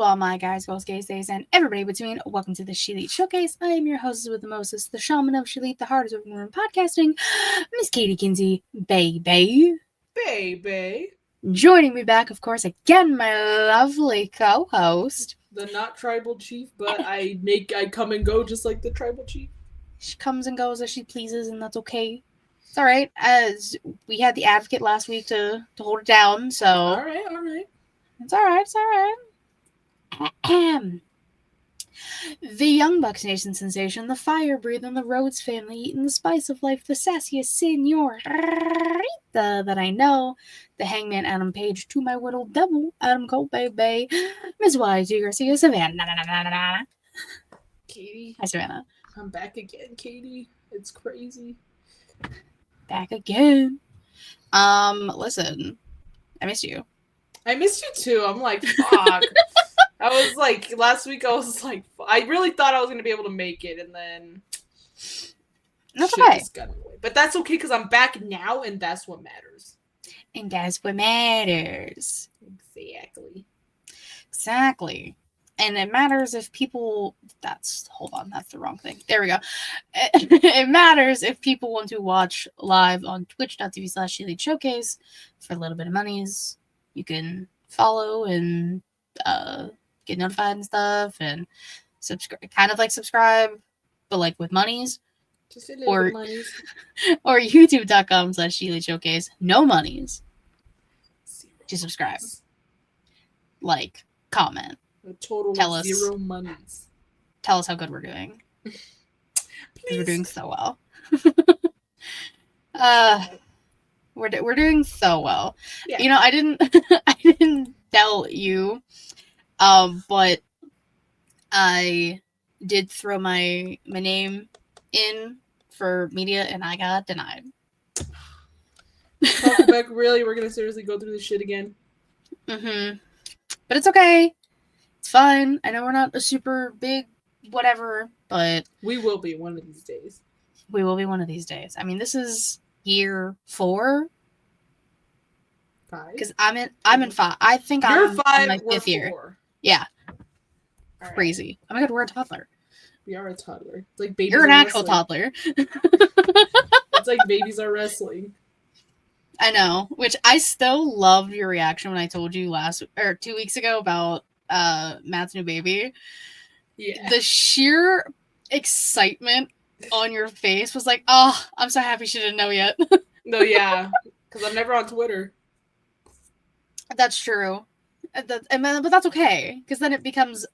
all my guys, girls, gays, days, and everybody between. Welcome to the ShElite Showcase. I am your hostess with the mostest, the shaman of ShElite, the hardest working woman podcasting, Miss Katie Kinsey, baby. Baby. Joining me back, of course, again, my lovely co-host. The not tribal chief, but I come and go just like the tribal chief. She comes and goes as she pleases, and that's okay. It's alright, as we had the advocate last week to hold it down, so... Alright. It's alright. The Young Bucks Nation sensation, the fire breathing, the Rhodes family eating the spice of life, the sassiest senorita that I know, the hangman Adam Page to my little devil, Adam Cole, baby, Ms. Y.G. Garcia, Savannah. Katie. Hi, Savannah. I'm back again, Katie. It's crazy. Back again. Listen, I missed you. I missed you too. I'm like, fuck. I was like, last week I was like, I really thought I was going to be able to make it, and then that's shit okay. just got in the way. But that's okay, because I'm back now, and that's what matters. And that's what matters. Exactly. And it matters if people... Hold on, that's the wrong thing. There we go. It matters if people want to watch live on twitch.tv/ShElite Showcase for a little bit of monies. You can follow and get notified and stuff, and subscribe, but like with monies. Just a little bit monies. Or youtube.com/ShElite Showcase. No monies. To subscribe. Like, comment. A total of zero monies. Tell us how good we're doing. We're doing so well. We're doing so well. Yeah. You know, I didn't tell you, but I did throw my name in for media, and I got denied. Beck, really? We're gonna seriously go through this shit again? Mm-hmm. But it's okay. It's fine. I know we're not a super big whatever, but we will be one of these days. We will be one of these days. I mean, this is year 4. 5? Because I'm in 5. I think You're I'm 5, in my 5th year. Yeah. Right. Crazy. Oh my god, we're a toddler. We are a toddler. It's like babies. You're an actual toddler. It's like babies are wrestling. I know. Which I still loved your reaction when I told you 2 weeks ago about Matt's new baby. Yeah. The sheer excitement on your face was like, oh, I'm so happy she didn't know yet. No, yeah. Because I'm never on Twitter. That's true. But that's okay. Because then it becomes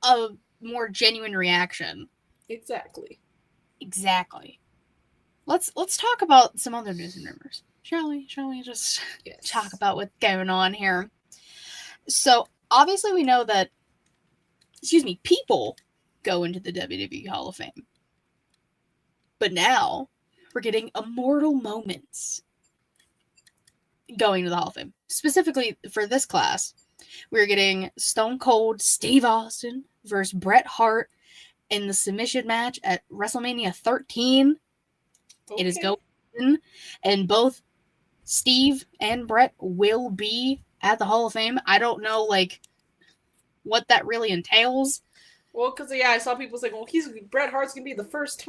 a more genuine reaction. Exactly. Let's talk about some other news and rumors. Shall we just talk about what's going on here? So, obviously we know that people go into the WWE Hall of Fame. But now, we're getting immortal moments going to the Hall of Fame. Specifically for this class, we're getting Stone Cold Steve Austin versus Bret Hart in the submission match at WrestleMania 13. Okay. It is going, and both Steve and Bret will be at the Hall of Fame. I don't know, what that really entails. Well, because, I saw people saying, Bret Hart's going to be the first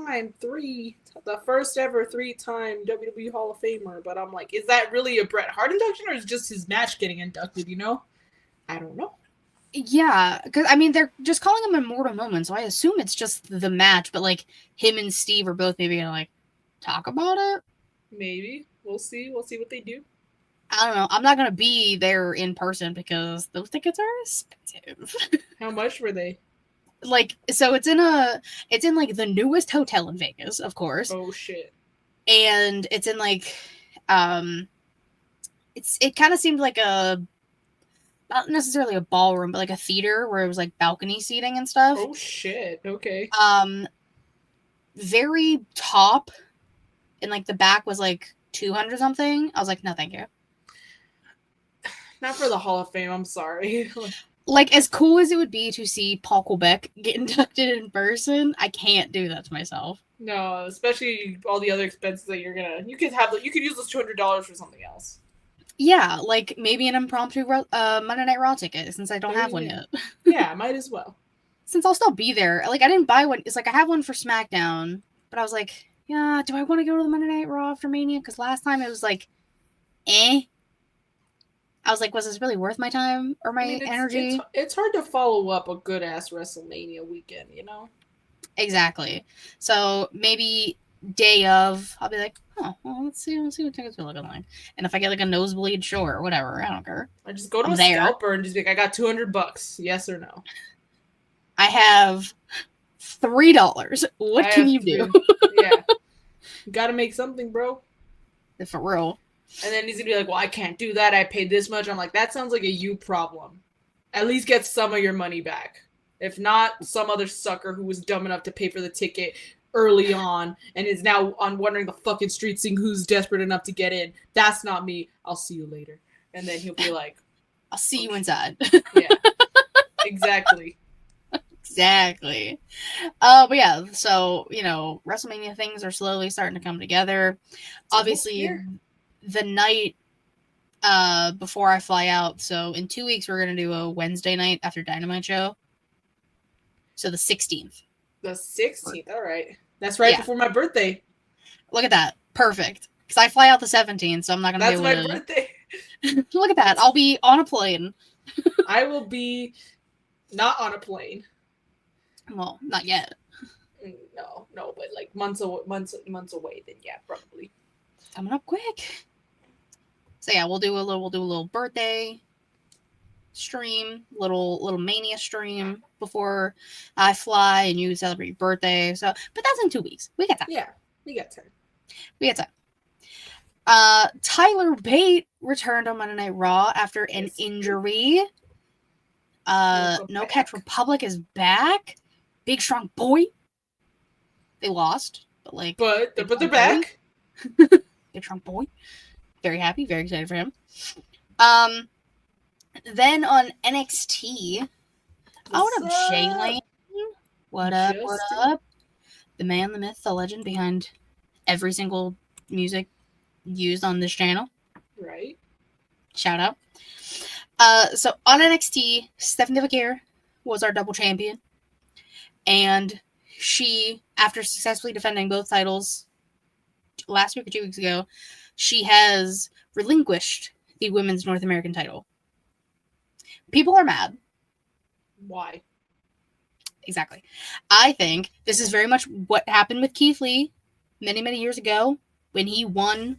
ever 3-time WWE Hall of Famer. But I'm like, is that really a Bret Hart induction, or is it just his match getting inducted, I don't know. Yeah, because, they're just calling them immortal moments, so I assume it's just the match, but, him and Steve are both maybe going to, talk about it? Maybe. We'll see. We'll see what they do. I don't know. I'm not going to be there in person because those tickets are expensive. How much were they? So it's in the newest hotel in Vegas, of course. Oh shit. And it's in it kind of seemed like not necessarily a ballroom, but a theater where it was balcony seating and stuff. Oh shit. Okay. Very top, and the back was 200 something. I was like, no, thank you. Not for the Hall of Fame, I'm sorry. As cool as it would be to see Paul Quebec get inducted in person, I can't do that to myself. No, especially all the other expenses that you could use those $200 for something else. Yeah, like maybe an impromptu Monday Night Raw ticket since I don't There have you one go. yet. Yeah, might as well. Since I'll still be there. Like, I didn't buy one. It's like I have one for SmackDown, but I was like, yeah, do I want to go to the Monday Night Raw after Mania? Because last time it was like, eh. I was like, was this really worth my time or I my mean, energy? it's hard to follow up a good ass WrestleMania weekend, you know? Exactly. So maybe day of, I'll be like, oh, well, let's see what tickets are looking like. And if I get like a nosebleed, sure, whatever. I don't care. I just go to I'm a there. scalper and just be like, I got $200. Yes or no? I have $3. What can you do? Yeah. You gotta make something, bro. For real. And then he's gonna be like, well, I can't do that. I paid this much. I'm like, that sounds like a you problem. At least get some of your money back. If not, some other sucker who was dumb enough to pay for the ticket early on and is now on wandering the fucking street seeing who's desperate enough to get in. That's not me. I'll see you later. And then he'll be like, I'll see you inside. Yeah. Exactly. Exactly. But yeah, so, WrestleMania things are slowly starting to come together. Obviously, the night before I fly out, so in 2 weeks, we're going to do a Wednesday night after Dynamite show. So the 16th. The 16th, all right. That's right before my birthday. Look at that. Perfect. Because I fly out the 17th, so I'm not going to be able to... That's my birthday. Look at that. I'll be on a plane. I will be not on a plane. Well, not yet. No, but like months away, then yeah, probably. It's coming up quick. So yeah, we'll do a little birthday stream, little Mania stream before I fly and you celebrate your birthday. So, but that's in 2 weeks. We got time. Yeah, we got time. Tyler Bate returned on Monday Night Raw after an injury. No Catch Republic is back. Big strong boy. They lost, but they're back. Big strong boy. Very happy, very excited for him. Then on NXT, what up, ShElite? What up? The man, the myth, the legend behind every single music used on this channel. Right. Shout out. So on NXT, Stephanie Vaquer was our double champion. And she, after successfully defending both titles last week or 2 weeks ago, she has relinquished the women's North American title. People are mad. Why? Exactly. I think this is very much what happened with Keith Lee many, many years ago when he won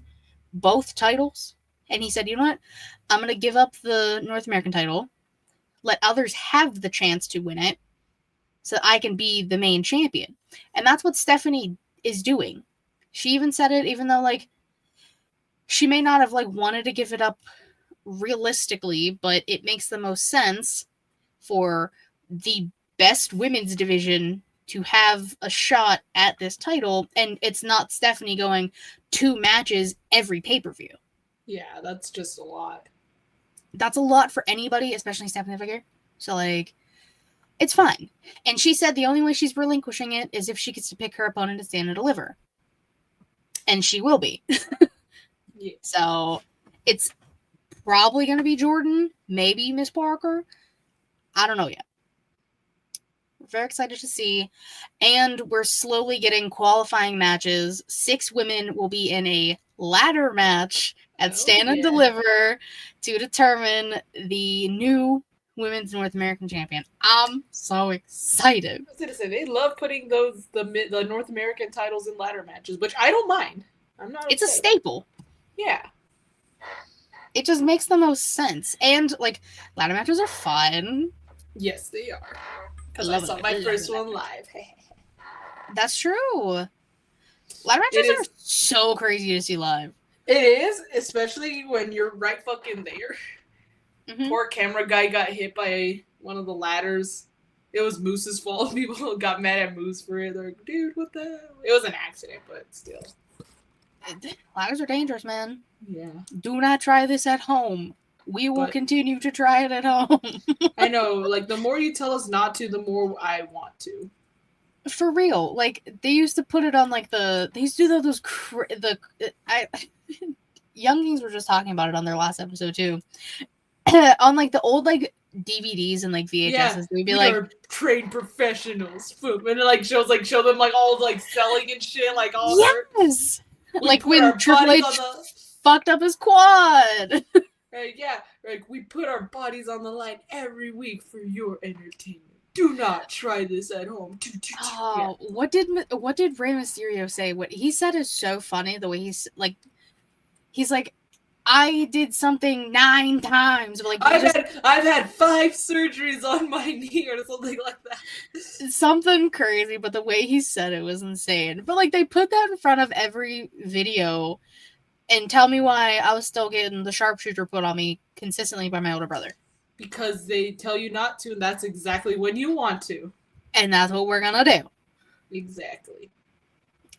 both titles. And he said, you know what? I'm going to give up the North American title, let others have the chance to win it, so that I can be the main champion. And that's what Stephanie is doing. She even said it, even though, she may not have, wanted to give it up realistically, but it makes the most sense for the best women's division to have a shot at this title, and it's not Stephanie going 2 matches every pay-per-view. Yeah, that's just a lot. That's a lot for anybody, especially Stephanie Vaquer. So, it's fine. And she said the only way she's relinquishing it is if she gets to pick her opponent to stand and deliver. And she will be. Yeah. So, it's probably going to be Jordan, maybe Miss Parker. I don't know yet. We're very excited to see. And we're slowly getting qualifying matches. 6 women will be in a ladder match at Stand and Deliver to determine the new Women's North American Champion. I'm so excited. I was gonna say, they love putting the North American titles in ladder matches, which I don't mind. I'm not. It's a staple. Yeah. It just makes the most sense. And ladder matches are fun. Yes, they are. Because I saw my first one live. That's true. Ladder matches are so crazy to see live. It is, especially when you're right fucking there. Mm-hmm. Poor camera guy got hit by one of the ladders. It was Moose's fault. People got mad at Moose for it. They're like, dude, what the hell? It was an accident, but still. Ladders are dangerous, man. Yeah. Do not try this at home. We will continue to try it at home. I know. The more you tell us not to, the more I want to. For real. They used to put it on, they used to do those... Young Kings were just talking about it on their last episode too. On like the old like DVDs and like VHSs, we'd be we like, are trained professionals. And it like show them like all like selling and shit, like all yes, like put our when Triple bodies H on fucked up his quad. yeah, like we put our bodies on the line every week for your entertainment. Do not try this at home. Oh, what did Rey Mysterio say? What he said is so funny. The way he's like, I did something 9 times. But like I've had 5 surgeries on my knee or something like that. Something crazy, but the way he said it was insane. But like they put that in front of every video, and tell me why I was still getting the sharpshooter put on me consistently by my older brother. Because they tell you not to, and that's exactly when you want to. And that's what we're gonna do. Exactly.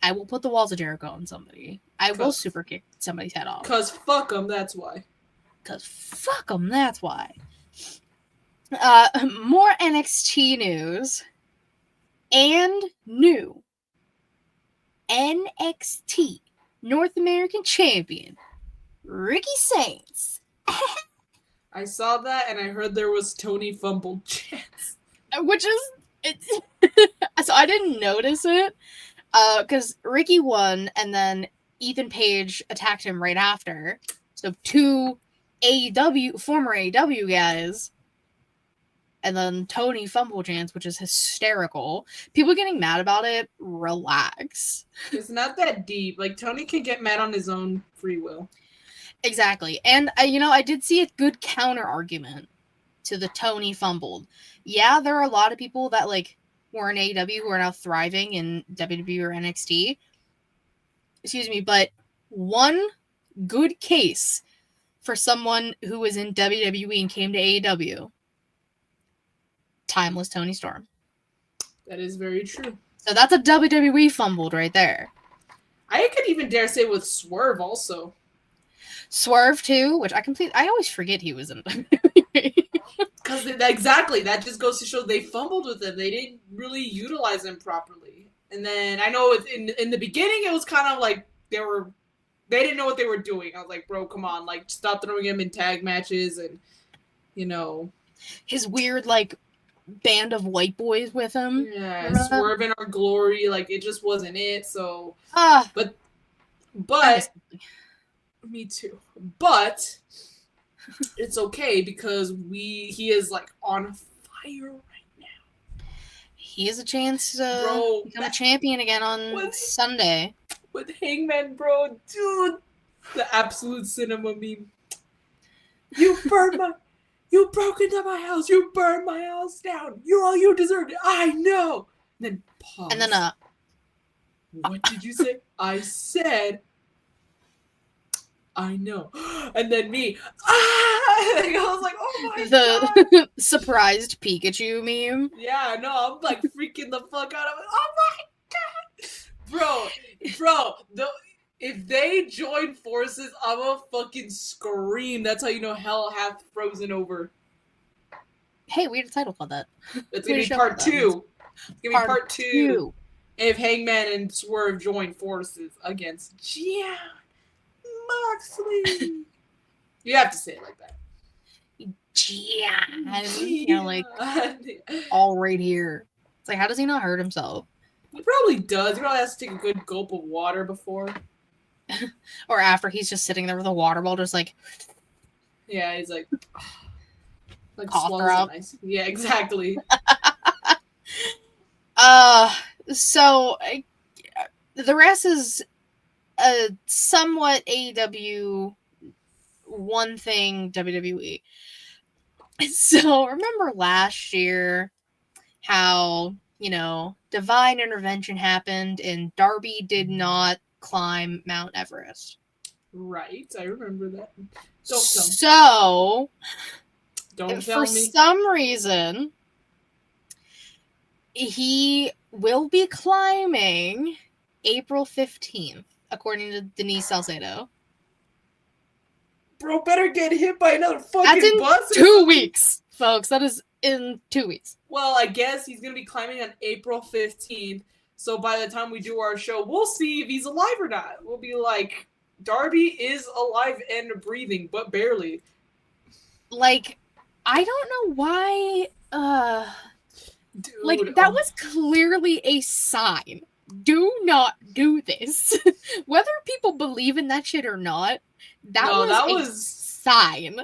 I will put the walls of Jericho on somebody. I will super kick somebody's head off. Because fuck them, that's why. Because fuck them, that's why. More NXT news. And new NXT North American Champion, Ricky Saints. I saw that and I heard there was Tony Fumbled chance. Which is... so I didn't notice it. Because Ricky won, and then Ethan Page attacked him right after. So 2 former AEW guys, and then Tony Fumble chance, which is hysterical. People getting mad about it, relax. It's not that deep. Like, Tony can get mad on his own free will. Exactly. And, I did see a good counter argument to the Tony Fumbled. Yeah, there are a lot of people that, like, were in AEW who are now thriving in WWE or NXT. Excuse me, but one good case for someone who was in WWE and came to AEW, timeless Tony Storm. That is very true. So that's a WWE Fumbled right there. I could even dare say with Swerve also. Swerve too, which I always forget he was in WWE. Because exactly, that just goes to show they fumbled with him. They didn't really utilize him properly. And then I know in the beginning it was kind of like they didn't know what they were doing. I was like, bro, come on, like stop throwing him in tag matches and his weird like band of white boys with him. Yeah, Swerve in Our Glory, like it just wasn't it. So but me too. But it's okay because he is like on fire right now. He has a chance to become a champion again on Sunday. With Hangman, bro, dude, the absolute cinema meme. You broke into my house. You burned my house down. You deserved it. I know. And then pause. And then what did you say? I said, I know. And then me, I was like, oh my god. The surprised Pikachu meme. Yeah, no, I'm like freaking the fuck out of it. Oh my god. Bro, if they join forces, I'm gonna fucking scream. That's how you know hell hath frozen over. Hey, we had a title called that. It's gonna be part 2. It's gonna be part 2. If Hangman and Swerve join forces against Jon Moxley. You have to say it like that. Jon. Like all right here. It's like, how does he not hurt himself? He probably does. He probably has to take a good gulp of water before. Or after he's just sitting there with a water bottle, just like... Yeah, he's like... cough her up. Nice. Yeah, exactly. So... the rest is a somewhat AEW, one thing WWE. So, remember last year how... divine intervention happened and Darby did not climb Mount Everest. Right, I remember that. Don't tell me. So, don't tell me. For some reason, he will be climbing April 15th, according to Denise Salcedo. Bro, better get hit by another fucking bus. That's in 2 weeks, folks. That is in 2 weeks. Well, I guess he's going to be climbing on April 15th. So by the time we do our show, we'll see if he's alive or not. We'll be like, Darby is alive and breathing, but barely. Like, I don't know why. Dude, Like, that was clearly a sign. Do not do this. Whether people believe in that shit or not, that was a sign.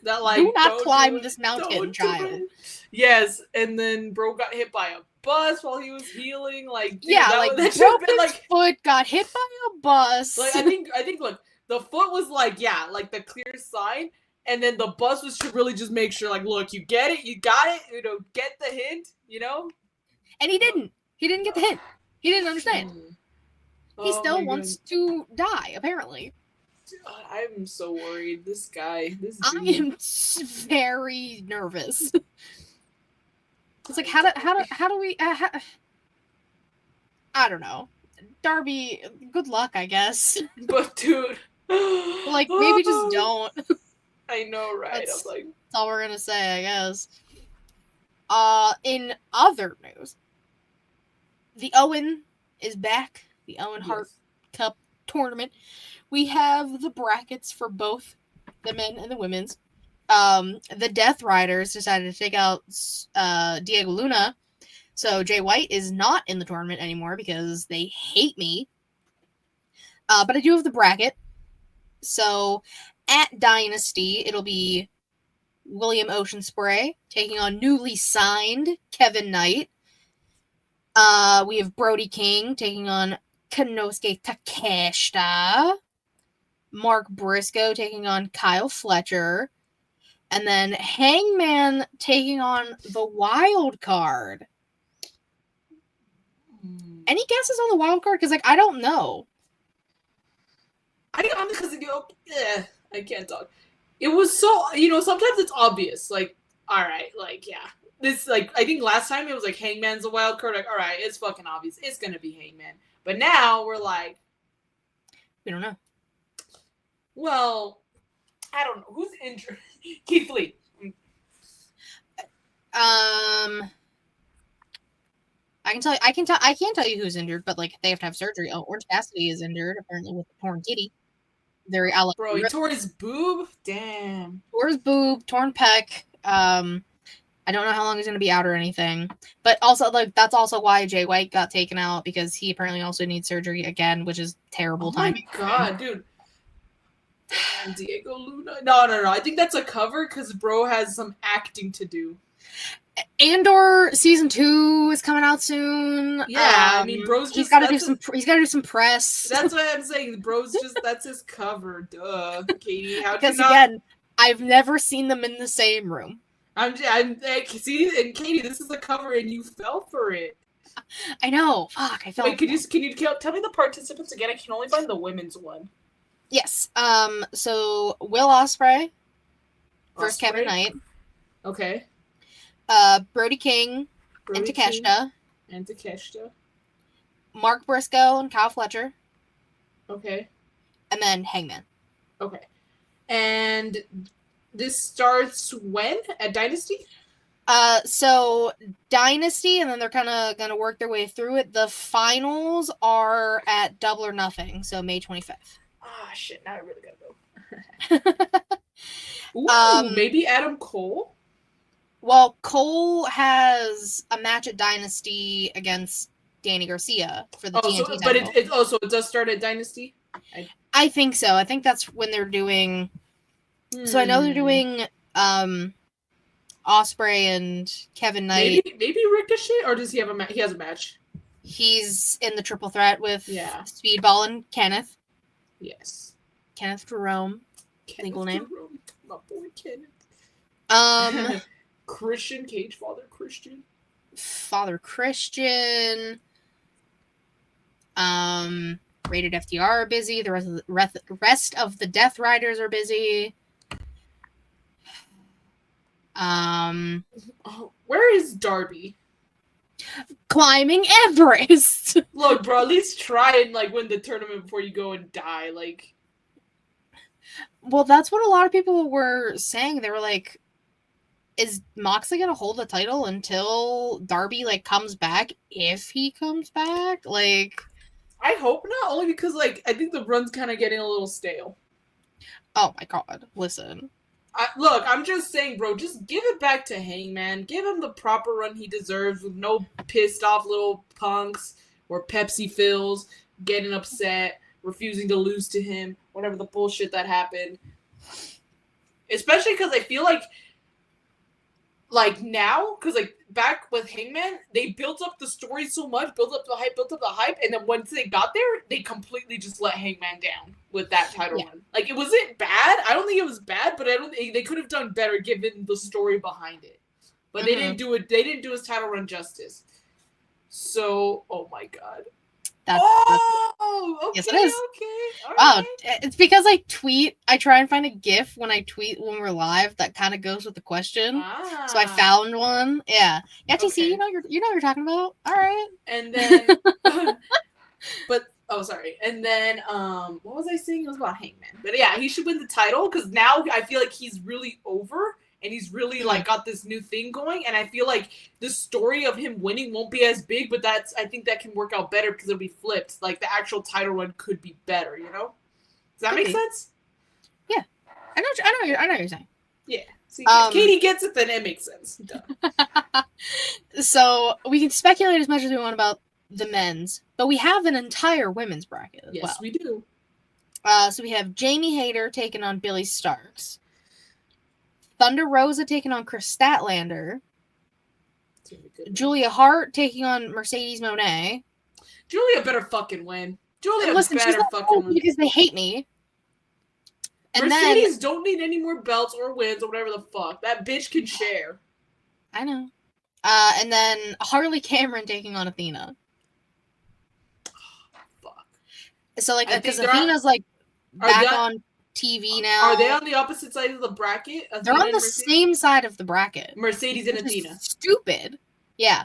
That, like, do not don't climb do this mountain, don't do child. it. Yes, and then bro got hit by a bus while he was healing. Like, dude, Yeah, that like, that should have been broke his like foot, got hit by a bus. like I think look, the foot was like, yeah, like the clear sign, and then the bus was to really just make sure, like, look, you get it, you got it, you know, get the hint, you know? And he didn't. He didn't get the hint. He didn't understand. He still wants to die, apparently. God, I'm so worried. This guy, this dude. I am very nervous. It's like, how do we? I don't know. Darby, good luck, I guess. But dude, like, maybe just don't. I know, right? That's I'm like, all we're gonna say, I guess. In other news, the Owen is back. The Owen Hart Cup tournament. We have the brackets for both the men and the women's. The Death Riders decided to take out Diego Luna. So Jay White is not in the tournament anymore because they hate me. But I do have the bracket. So at Dynasty, it'll be William Ocean Spray taking on newly signed Kevin Knight. We have Brody King taking on Konosuke Takeshita. Mark Briscoe taking on Kyle Fletcher. And then Hangman taking on the wild card. Any guesses on the wild card? Because, like, I don't know. I can't talk. It was so, you know, sometimes it's obvious. Like, all right, like, yeah. This, like, I think last time it was like Hangman's a wild card. Like, all right, it's fucking obvious. It's going to be Hangman. But now we're like, we don't know. Well, I don't know. Who's injured? Keith Lee. I can't tell you who's injured, but like they have to have surgery. Oh, Orange Cassidy is injured apparently with a torn titty. Bro, he tore his boob. Damn. Tore his boob, torn pec. I don't know how long he's gonna be out or anything. But also, like, that's also why Jay White got taken out because he apparently also needs surgery again, which is terrible timing. Oh my god, dude. Damn, Diego Luna. No. I think that's a cover because bro has some acting to do. Andor season 2 is coming out soon. Yeah, I mean, bro's he's got to do some press. That's what I'm saying. Bro's just that's his cover. Duh, Katie. Because again, I've never seen them in the same room. I'm see, and Katie, this is a cover, and you fell for it. I know. Fuck, I fell. Wait, can you tell me the participants again? I can only find the women's one. Yes. So Will Ospreay versus Kevin Knight. Okay. Brody King and Takeshita. Mark Briscoe and Kyle Fletcher. Okay. And then Hangman. Okay. And this starts when? At Dynasty? So Dynasty, and then they're kind of going to work their way through it. The finals are at Double or Nothing, so May 25th. Ah, shit. Now I really gotta go. Ooh, maybe Adam Cole? Well, Cole has a match at Dynasty against Danny Garcia for the TNT title. But it does start at Dynasty? I think so. I think that's when they're doing... So I know they're doing Ospreay and Kevin Knight. Maybe Ricochet, or does he have a match? He has a match. He's in the triple threat with Speedball and Kenneth. Yes. Kenneth Jerome. Legal name. Jerome. My boy Kenneth. Christian Cage, Father Christian. Rated FDR are busy. The rest of the Death Riders are busy. Where is Darby? Climbing Everest. Look, bro, at least try and like win the tournament before you go and die. Like, well, that's what a lot of people were saying. They were like, "Is Moxley gonna hold the title until Darby like comes back? If he comes back, like." I hope not, only because, like, I think the run's kind of getting a little stale. Oh my god, listen. Look, I'm just saying, bro, just give it back to Hangman. Give him the proper run he deserves with no pissed off little punks or Pepsi fills getting upset, refusing to lose to him, whatever the bullshit that happened. Especially because I feel like now, because, like, back with Hangman, they built up the story so much, built up the hype, and then once they got there, they completely just let Hangman down with that title run. Like, it wasn't bad. I don't think it was bad, but I don't think they could have done better given the story behind it. But they didn't do it. They didn't do his title run justice. So, oh my god. That's okay, yes, it is. Okay. Wow, it's because I try and find a GIF when I tweet when we're live that kind of goes with the question. So I found one. Yeah, TC, you know what you're talking about. All right. And then, sorry. And then, what was I saying? It was about Hangman. But yeah, he should win the title because now I feel like he's really over. And he's really, like, got this new thing going. And I feel like the story of him winning won't be as big, but I think that can work out better because it'll be flipped. Like, the actual title run could be better, you know? Does that make sense? Yeah. I know what you're saying. Yeah. See, if Katie gets it, then it makes sense. So, we can speculate as much as we want about the men's, but we have an entire women's bracket as well. Yes, we do. So we have Jamie Hayter taking on Billy Starks. Thunder Rosa taking on Chris Statlander. Julia Hart taking on Mercedes Moné. Julia better fucking win. Julia Listen, better fucking win. Because they hate me. And Mercedes don't need any more belts or wins or whatever the fuck. That bitch can share. I know. And then Harley Cameron taking on Athena. Fuck. So, like, because Athena's, like, back on TV now. Are they on the opposite side of the bracket? Athena They're on the same side of the bracket. Mercedes and Athena. Stupid. Yeah.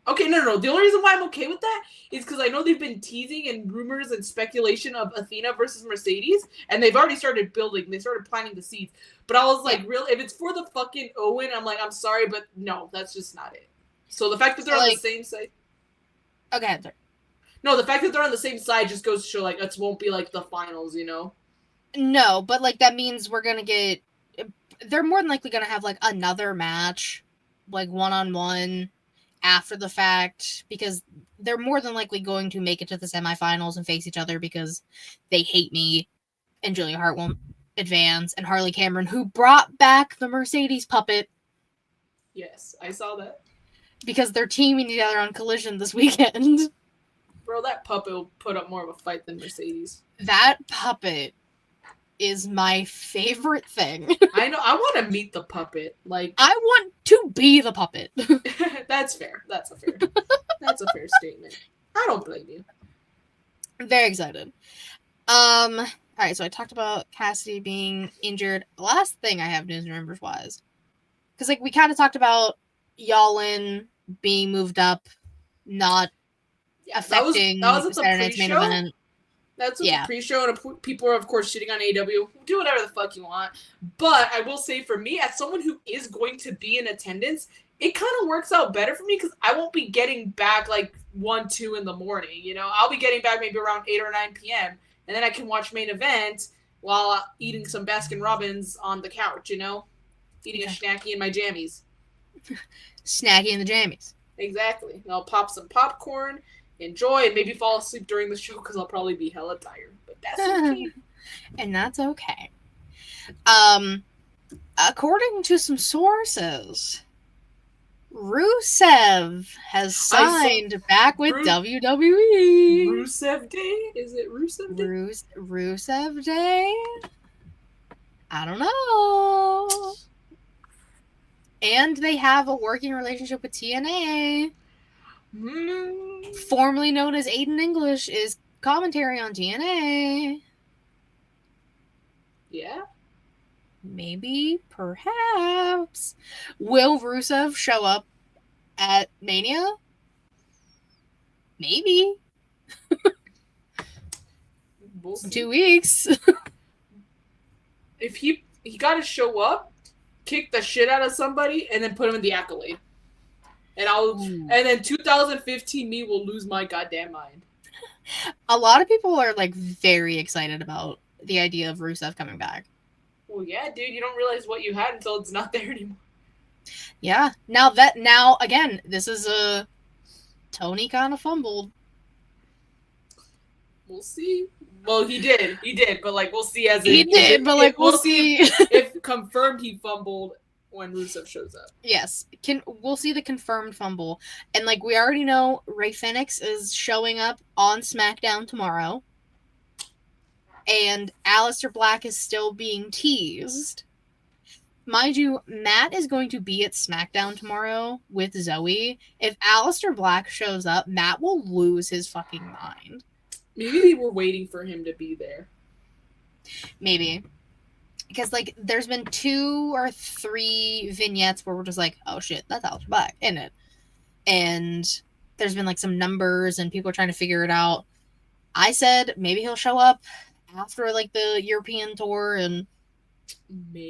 Okay, no. The only reason why I'm okay with that is because I know they've been teasing and rumors and speculation of Athena versus Mercedes, and they've already started building. They started planting the seeds. But I was like, real? If it's for the fucking Owen, I'm like, I'm sorry, but no, that's just not it. So the fact that they're on the same side. Okay, sorry. No, the fact that they're on the same side just goes to show, like, it won't be like the finals, you know? No, but, like, that means we're gonna get. They're more than likely gonna have, like, another match, like, one-on-one after the fact, because they're more than likely going to make it to the semifinals and face each other because they hate me, and Julia Hart won't advance, and Harley Cameron, who brought back the Mercedes puppet. Yes, I saw that. Because they're teaming together on Collision this weekend. Bro, that puppet will put up more of a fight than Mercedes. That puppet is my favorite thing. I know. I want to meet the puppet. Like, I want to be the puppet. That's fair. That's a fair statement. I don't blame you. I'm very excited. All right, so I talked about Cassidy being injured. The last thing I have news and rumors wise, because, like, we kind of talked about Yalin being moved up, not affecting that was Saturday night's main event. That's what the pre-show, and people are, of course, shitting on AEW. Do whatever the fuck you want. But I will say, for me, as someone who is going to be in attendance, it kind of works out better for me because I won't be getting back, like, 1, 2 in the morning, you know? I'll be getting back maybe around 8 or 9 p.m., and then I can watch main event while eating some Baskin-Robbins on the couch, you know? Eating a snacky in my jammies. Snacky in the jammies. Exactly. And I'll pop some popcorn, enjoy, and maybe fall asleep during the show because I'll probably be hella tired. But that's okay. And that's okay. According to some sources, Rusev has signed back with WWE. Rusev Day? Is it Rusev Day? Rusev Day? I don't know. And they have a working relationship with TNA. Formerly known as Aiden English is commentary on TNA. Yeah. Maybe, perhaps. Will Rusev show up at Mania? Maybe. We'll see. 2 weeks. If he got to show up, kick the shit out of somebody, and then put him in the accolade. And then 2015 me will lose my goddamn mind. A lot of people are like very excited about the idea of Rusev coming back. Well, yeah, dude, you don't realize what you had until it's not there anymore. Yeah. Now again, this is a Tony kind of fumbled. We'll see. Well, he did, but like we'll see as he did, but like we'll see if confirmed he fumbled when Rusev shows up. Yes, we'll see the confirmed fumble, and like we already know, Rey Fenix is showing up on SmackDown tomorrow, and Aleister Black is still being teased. Mind you, Matt is going to be at SmackDown tomorrow with Zoe. If Aleister Black shows up, Matt will lose his fucking mind. Maybe they were waiting for him to be there. Maybe. Because, like, there's been 2 or 3 vignettes where we're just like, oh shit, that's Aleister Black, isn't it? And there's been, like, some numbers and people are trying to figure it out. I said maybe he'll show up after, like, the European tour and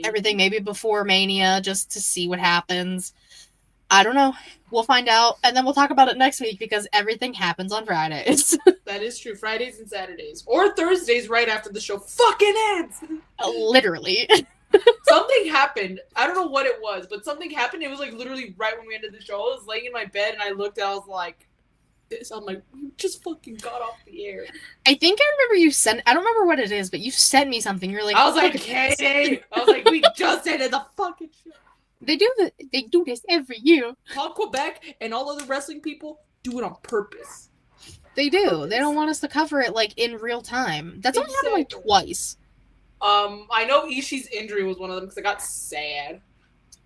everything, maybe before Mania, just to see what happens. I don't know. We'll find out, and then we'll talk about it next week because everything happens on Fridays. That is true. Fridays and Saturdays. Or Thursdays right after the show fucking ends. Literally. Something happened. I don't know what it was, but something happened. It was like literally right when we ended the show. I was laying in my bed and I looked and I was like, I'm like, we just fucking got off the air. I think I remember you sent, I don't remember what it is, but you sent me something. You're like, I was like, hey. I was like, we just ended the fucking show. They do this every year. Paul Quebec and all other wrestling people do it on purpose. They do. They don't want us to cover it like in real time. That's only happened like twice. I know Ishii's injury was one of them because I got sad.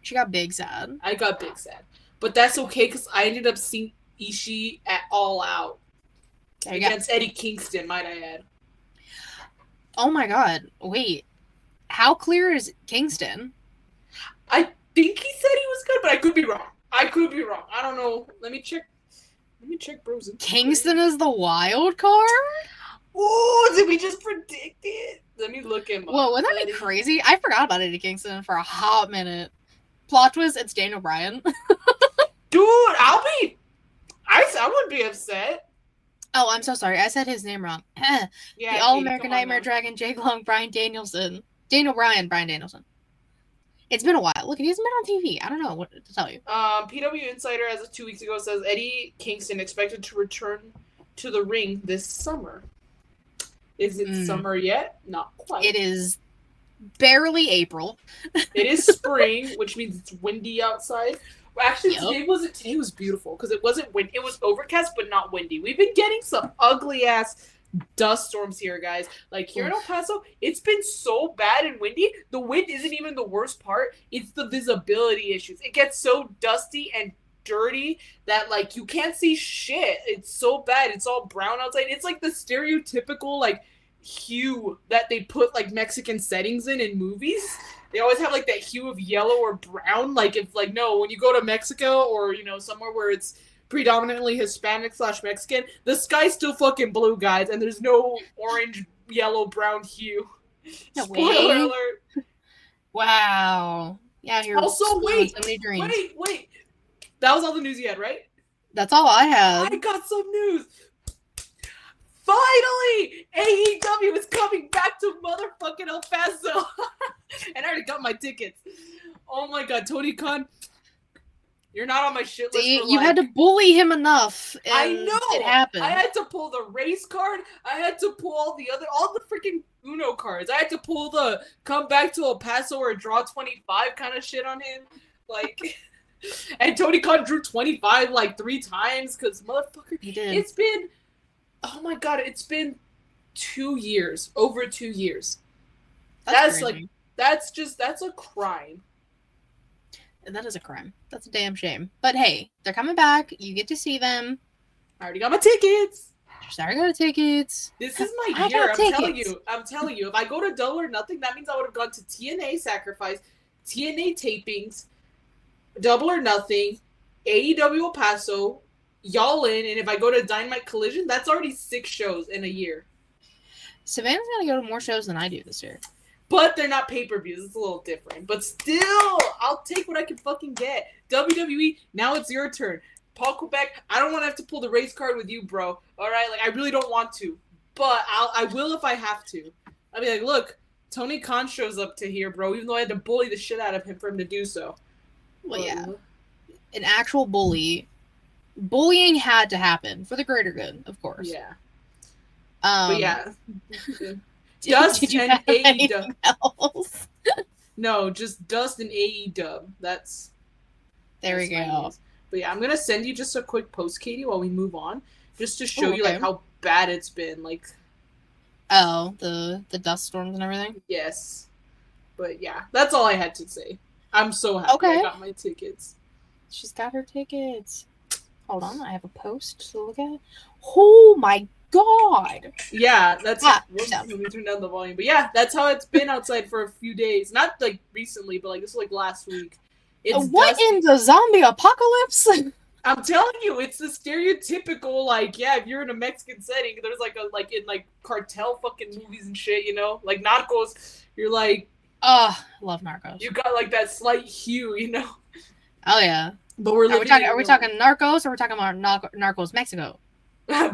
She got big sad. I got big sad. But that's okay because I ended up seeing Ishii at All Out. Against Eddie Kingston, might I add. Oh my god. Wait. How clear is Kingston? I think he said he was good, but I could be wrong. I don't know. Let me check bros. Kingston is the wild card? Oh, did we just predict it? Let me look him up. Whoa, wouldn't that be crazy? I forgot about Eddie Kingston for a hot minute. Plot twist, it's Daniel Bryan. Dude, I wouldn't be upset. Oh, I'm so sorry. I said his name wrong. Yeah, the All-American Nightmare Dragon, Jake Long, Bryan Danielson. Daniel Bryan, Bryan Danielson. It's been a while. Look, he hasn't been on TV. I don't know what to tell you. PW Insider, as of 2 weeks ago, says Eddie Kingston expected to return to the ring this summer. Is it summer yet? Not quite. It is barely April. It is spring, which means it's windy outside. Well, actually, today was beautiful because it wasn't wind. It was overcast, but not windy. We've been getting some ugly ass dust storms here, guys. Like here in El Paso, it's been so bad and windy. The wind isn't even the worst part. It's the visibility issues. It gets so dusty and dirty that like you can't see shit. It's so bad. It's all brown outside. It's like the stereotypical like hue that they put like Mexican settings in movies. They always have like that hue of yellow or brown. Like if like no, when you go to Mexico or somewhere where it's predominantly Hispanic/Mexican, the sky's still fucking blue, guys, and there's no orange, yellow, brown hue. No Spoiler way. alert. Wow. Yeah, you're also wait. That was all the news you had, right? That's all I had. I got some news. Finally, AEW is coming back to motherfucking El Paso. And I already got my tickets. Oh my god, Tony Khan, you're not on my shit list. You had to bully him enough. And I know. It happened. I had to pull the race card. I had to pull all the freaking Uno cards. I had to pull the come back to El Paso or draw 25 kind of shit on him. Like, and Tony Khan drew 25 like 3 times because motherfucker. He did. It's been, oh my god, it's been 2 years, over 2 years. That's like, that's a crime. That is a crime. That's a damn shame. But hey, they're coming back. You get to see them. I already got my tickets. Sorry, I got tickets. This is my year. I'm telling you. If I go to Double or Nothing, that means I would have gone to TNA Sacrifice, TNA tapings, Double or Nothing, AEW El Paso, Y'all In, and if I go to Dynamite Collision, that's already 6 shows in a year. Savannah's gonna go to more shows than I do this year. But they're not pay-per-views. It's a little different. But still, I'll take what I can fucking get. WWE, now it's your turn. Paul Quebec, I don't want to have to pull the race card with you, bro. All right, like I really don't want to, but I will if I have to. I'll be like, look, Tony Khan shows up to here, bro. Even though I had to bully the shit out of him for him to do so. Well, yeah, an actual bully. Bullying had to happen for the greater good, of course. Yeah. But But yeah. Dust Dust and and anything else? No, just Dust and AEW. That's there we go. But yeah, I'm gonna send you just a quick post, Katie, while we move on, just to show you like how bad it's been. Like, oh, the dust storms and everything. Yes, but yeah, that's all I had to say. I'm so happy I got my tickets. She's got her tickets. Hold on, I have a post to look at. Oh my god! Yeah, that's let me turn down the volume. But yeah, that's how it's been outside for a few days. Not like recently, but like this was like last week. It's what in the zombie apocalypse? I'm telling you, it's the stereotypical like, yeah, if you're in a Mexican setting, there's like a like in like cartel fucking movies and shit, you know, like Narcos. You're like, love Narcos. You got like that slight hue, you know. Oh yeah. But are we talking Narcos or we're talking about Narcos Mexico?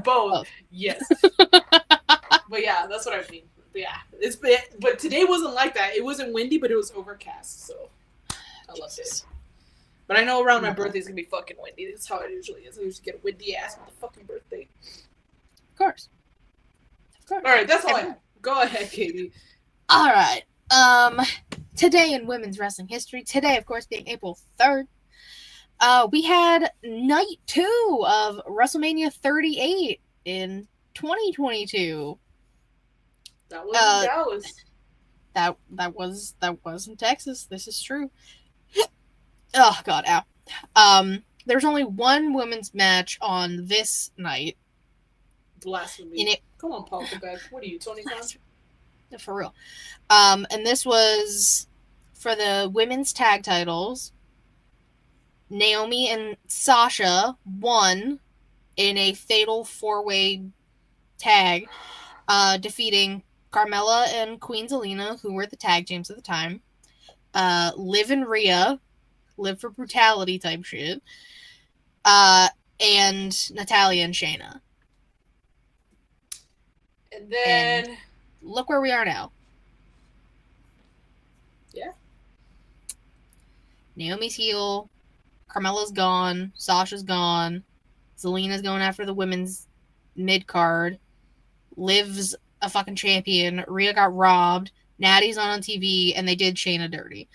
Both. Yes. But yeah, that's what I mean. But yeah, but today wasn't like that. It wasn't windy, but it was overcast, so I loved it. But I know around my birthday it's gonna be fucking windy. That's how it usually is. I usually get a windy ass on the fucking birthday. Of course. All right, that's all I have. Go ahead, Katie. All right. Today in women's wrestling history. Today, of course, being April 3rd. We had night 2 of WrestleMania 38 in 2022. That was in Dallas. That was in Texas. This is true. Oh god, ow. There's only one women's match on this night. Blasphemy. Come on, Paul Quebec. What are you, Tony Khan? For real. And this was for the women's tag titles. Naomi and Sasha won in a fatal 4-way tag, defeating Carmella and Queen Zelina, who were the tag teams at the time. Liv and Rhea, Live for Brutality type shit, and Natalya and Shayna. And then... And look where we are now. Yeah. Naomi's heel. Carmella's gone. Sasha's gone. Zelina's going after the women's mid-card. Liv's a fucking champion. Rhea got robbed. Natty's on TV, and they did Shayna dirty.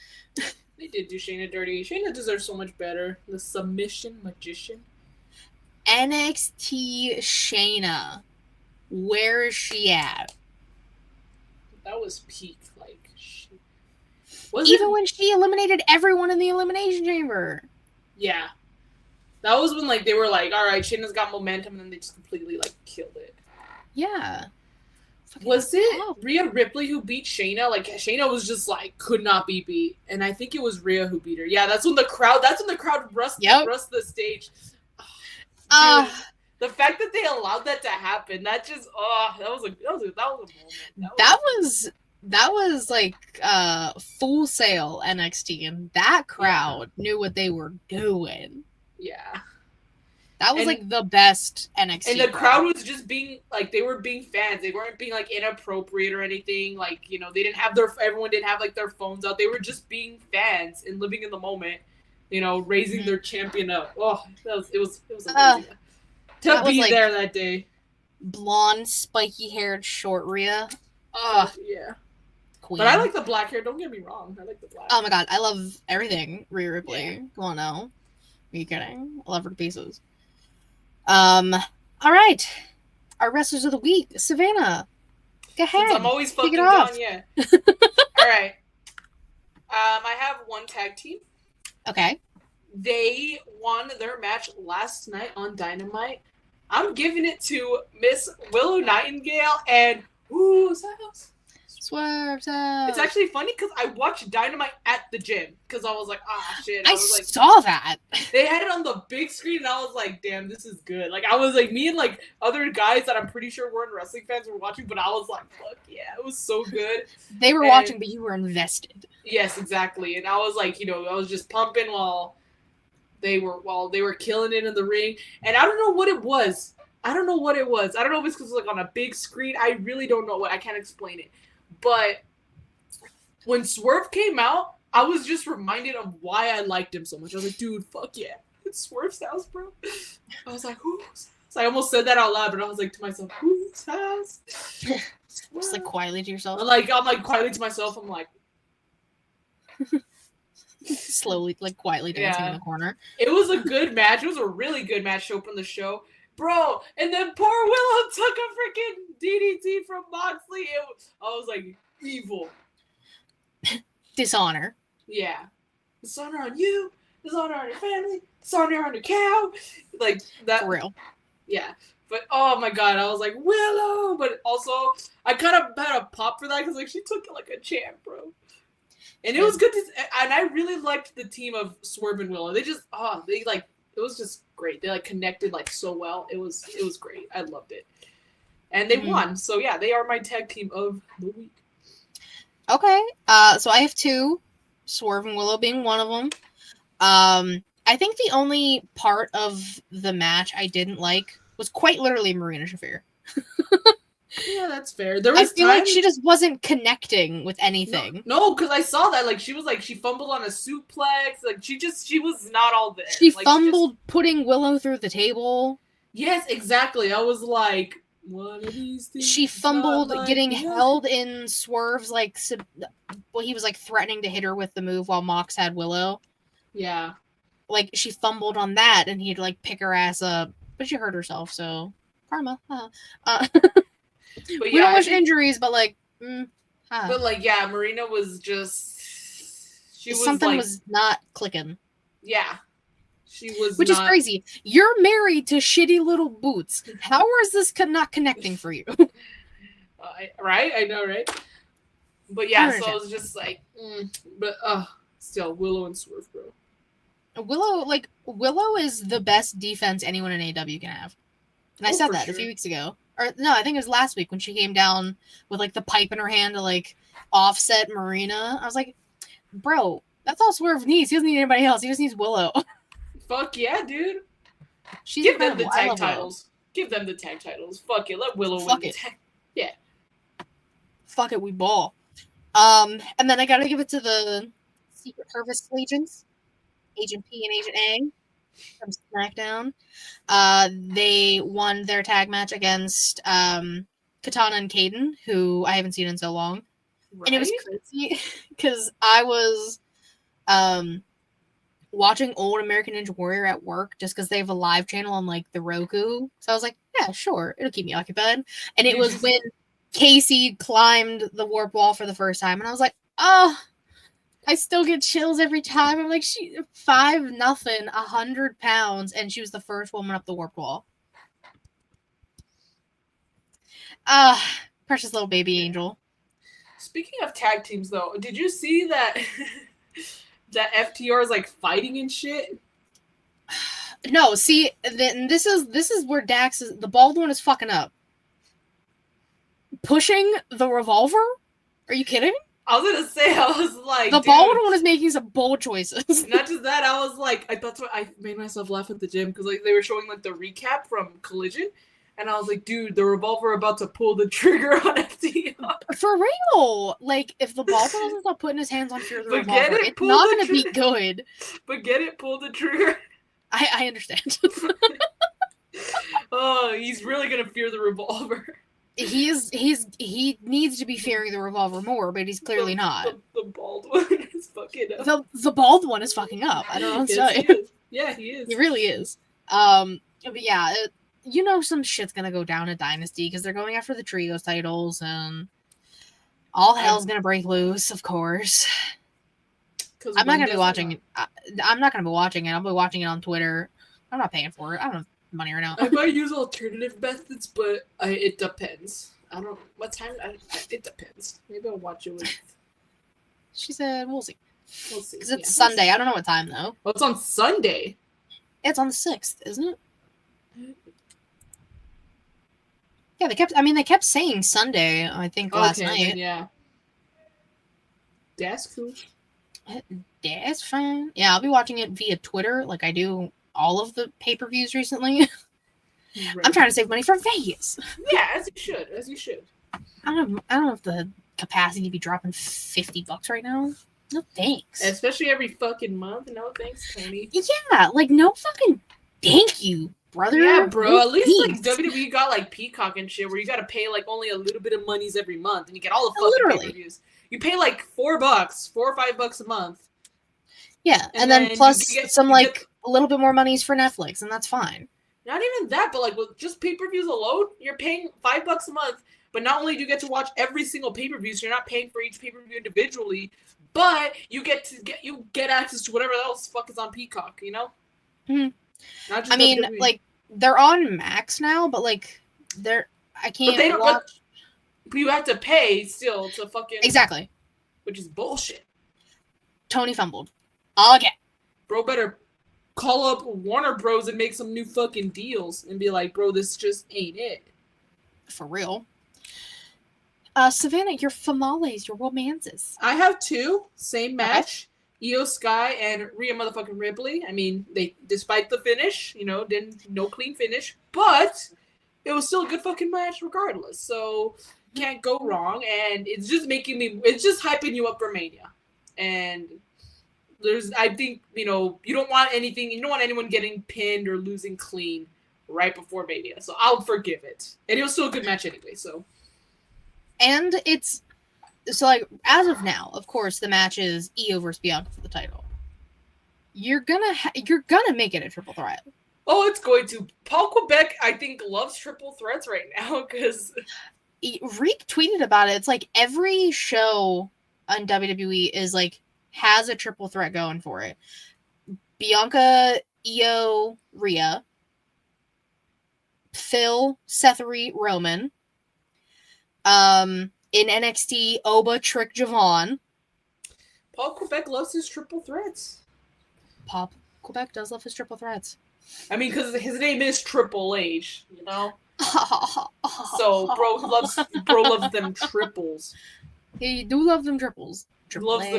They did do Shayna dirty. Shayna deserves so much better. The submission magician. NXT Shayna. Where is she at? That was peak. Like, when she eliminated everyone in the Elimination Chamber. Yeah. That was when, like, they were like, all right, Shayna's got momentum, and then they just completely, like, killed it. Yeah. Was it Rhea Ripley who beat Shayna? Like, Shayna was just, like, could not be beat. And I think it was Rhea who beat her. Yeah, that's when the crowd rushed the stage. The fact that they allowed that to happen, that just, that was a moment. That was like Full Sail NXT, and that crowd knew what they were doing. Yeah. That was like the best NXT. And the crowd was just being like, they were being fans. They weren't being like inappropriate or anything. Like, you know, everyone didn't have like their phones out. They were just being fans and living in the moment, you know, raising their champion up. Oh, it was amazing. To be like there that day. Blonde, spiky-haired, short Rhea. Yeah. Queen. But I like the black hair. Don't get me wrong. I like the black. Oh my god, I love everything Rhea Ripley. Yeah. Come on now. Are you kidding? I love her to pieces. All right. Our wrestlers of the week. Savannah, go ahead. Since I'm always fucking done, yeah. All right. I have one tag team. Okay. They won their match last night on Dynamite. I'm giving it to Miss Willow Nightingale and Swerve. It's actually funny because I watched Dynamite at the gym because I was like, shit. I saw that. They had it on the big screen and I was like, damn, this is good. Like, I was like, me and like other guys that I'm pretty sure weren't wrestling fans were watching, but I was like, fuck yeah, it was so good. They were watching, but you were invested. Yes, exactly. And I was like, you know, I was just pumping while They were killing it in the ring, and I don't know what it was. I don't know if it's because like on a big screen. I really don't know what. I can't explain it. But when Swerve came out, I was just reminded of why I liked him so much. I was like, dude, fuck yeah, it's Swerve's house, bro. I was like, who's? So I almost said that out loud, but I was like to myself, whose house? Just like quietly to yourself. I'm like quietly to myself. I'm like. Slowly, like quietly dancing in the corner. It was a good match. It was a really good match to open the show, bro. And then poor Willow took a freaking DDT from Moxley. I was like, evil. Dishonor. Yeah. Dishonor on you. Dishonor on your family. Dishonor on your cow. Like that. For real. Yeah. But oh my god, I was like, Willow. But also, I kind of had a pop for that because like she took it like a champ, bro. And it was good and I really liked the team of Swerve and Willow. They like, it was just great. They like connected like so well. It was great. I loved it. And they won. So yeah, they are my tag team of the week. Okay. So I have two, Swerve and Willow being one of them. I think the only part of the match I didn't like was quite literally Marina Shafir. Yeah, that's fair. I feel like she just wasn't connecting with anything. No, because I saw that. Like, she fumbled on a suplex. Like, she was not all there. She fumbled putting Willow through the table. Yes, exactly. I was like, one of these things. She fumbled getting held in Swerve's, like, well, he was, like, threatening to hit her with the move while Mox had Willow. Yeah. Like, she fumbled on that, and he'd, like, pick her ass up. But she hurt herself, so karma. But we don't wish injuries, but like, but like, yeah, Marina was just something was not clicking. Yeah, she was, which is crazy. You're married to shitty little boots. How is this not connecting for you? Right, I know, right? But yeah, so I was just like, but still, Willow and Swerve, bro. Willow is the best defense anyone in AW can have, and I said that a few weeks ago. Or no, I think it was last week when she came down with like the pipe in her hand to like offset Marina. I was like, bro, that's all Swerve needs. He doesn't need anybody else. He just needs Willow. Fuck yeah, dude. Give them the tag titles. Give them the tag titles. Fuck it. Let Willow win the tag. Yeah. Fuck it, we ball. And then I gotta give it to the Secret Service agents, Agent P and Agent A from SmackDown. They won their tag match against Katana and Kaden, who I haven't seen in so long. Right? And it was crazy because I was watching old American Ninja Warrior at work just because they have a live channel on like the Roku. So I was like, yeah, sure, it'll keep me occupied. And it was when Casey climbed the warp wall for the first time, and I was like, oh, I still get chills every time. I'm like, she 5-0, 100 pounds, and she was the first woman up the warp wall. Precious little baby angel. Speaking of tag teams, though, did you see that that FTR is like fighting and shit? No, see, this is where Dax is. The bald one is fucking up. Pushing the revolver? Are you kidding? I was gonna say, I was like, the bald one is making some bold choices. Not just that, I was like, that's what I made myself laugh at the gym because like they were showing like the recap from Collision, and I was like, dude, the revolver about to pull the trigger on FTR. For real, like if the bald one doesn't stop putting his hands on the revolver, it's not gonna be good. But get it, pull the trigger. I understand. Oh, he's really gonna fear the revolver. He needs to be fearing the revolver more, but he's clearly not. The bald one is fucking up. The bald one is fucking up. I don't know what to tell you. Yeah, he is. He really is. But yeah, some shit's gonna go down at Dynasty because they're going after the trios titles, and all hell's gonna break loose, of course. I'm not gonna be watching it. I'm not gonna be watching it. I'll be watching it on Twitter. I'm not paying for it. I don't have money right now. I might use alternative methods, but it depends. I don't know what time. It depends. Maybe I'll watch it with. She said, "We'll see." We'll see. Because it's Sunday. I don't know what time though. Well, it's on Sunday. It's on the 6th, isn't it? Yeah, they kept saying Sunday. I think last night. Yeah. That's cool. That's fine. Yeah, I'll be watching it via Twitter, like I do all of the pay-per-views recently. Right. I'm trying to save money for Vegas. Yeah, as you should. As you should. I don't have the capacity to be dropping $50 right now. No thanks. Especially every fucking month. No thanks, Tony. Yeah, like no fucking thank you, brother. Yeah, bro. No At least thanks. like WWE got like Peacock and shit, where you gotta pay like only a little bit of monies every month, and you get all the fucking Literally. pay-per-views. You pay like $4, $4 or $5 a month. Yeah, and then plus some a little bit more monies for Netflix, and that's fine. Not even that, but like with just pay-per-views alone, you're paying $5 a month. But not only do you get to watch every single pay-per-view, so you're not paying for each pay-per-view individually, but you get access to whatever else the fuck is on Peacock, you know? Mm-hmm. Not just I mean, WWE. like they're on Max now, but like I can't. But they don't. watch... But you have to pay still to fucking exactly, which is bullshit. Tony fumbled again. Bro, better call up Warner Bros and make some new fucking deals and be like, bro, this just ain't it. For real. Savannah, your famales, your romances. I have two. Same match. Okay. Io Sky and Rhea motherfucking Ripley. I mean, they, despite the finish, no clean finish, but it was still a good fucking match regardless. So, can't go wrong. And it's just it's just hyping you up for Mania. And I think, you don't want anyone getting pinned or losing clean right before Mania. So, I'll forgive it. And it was still a good match anyway, so. And it's so like as of now, of course, the match is Io versus Bianca for the title. You're gonna make it a triple threat. Oh, it's going to. Paul Quebec, I think, loves triple threats right now because Reek tweeted about it. It's like every show on WWE is like has a triple threat going for it. Bianca, Io, Rhea, Phil, Seth Roman. In NXT, Oba, Trick, Javon. Paul Quebec loves his triple threats. Paul Quebec does love his triple threats. I mean, because his name is Triple H, you know? So, bro loves them triples. He do love them triples. He loves the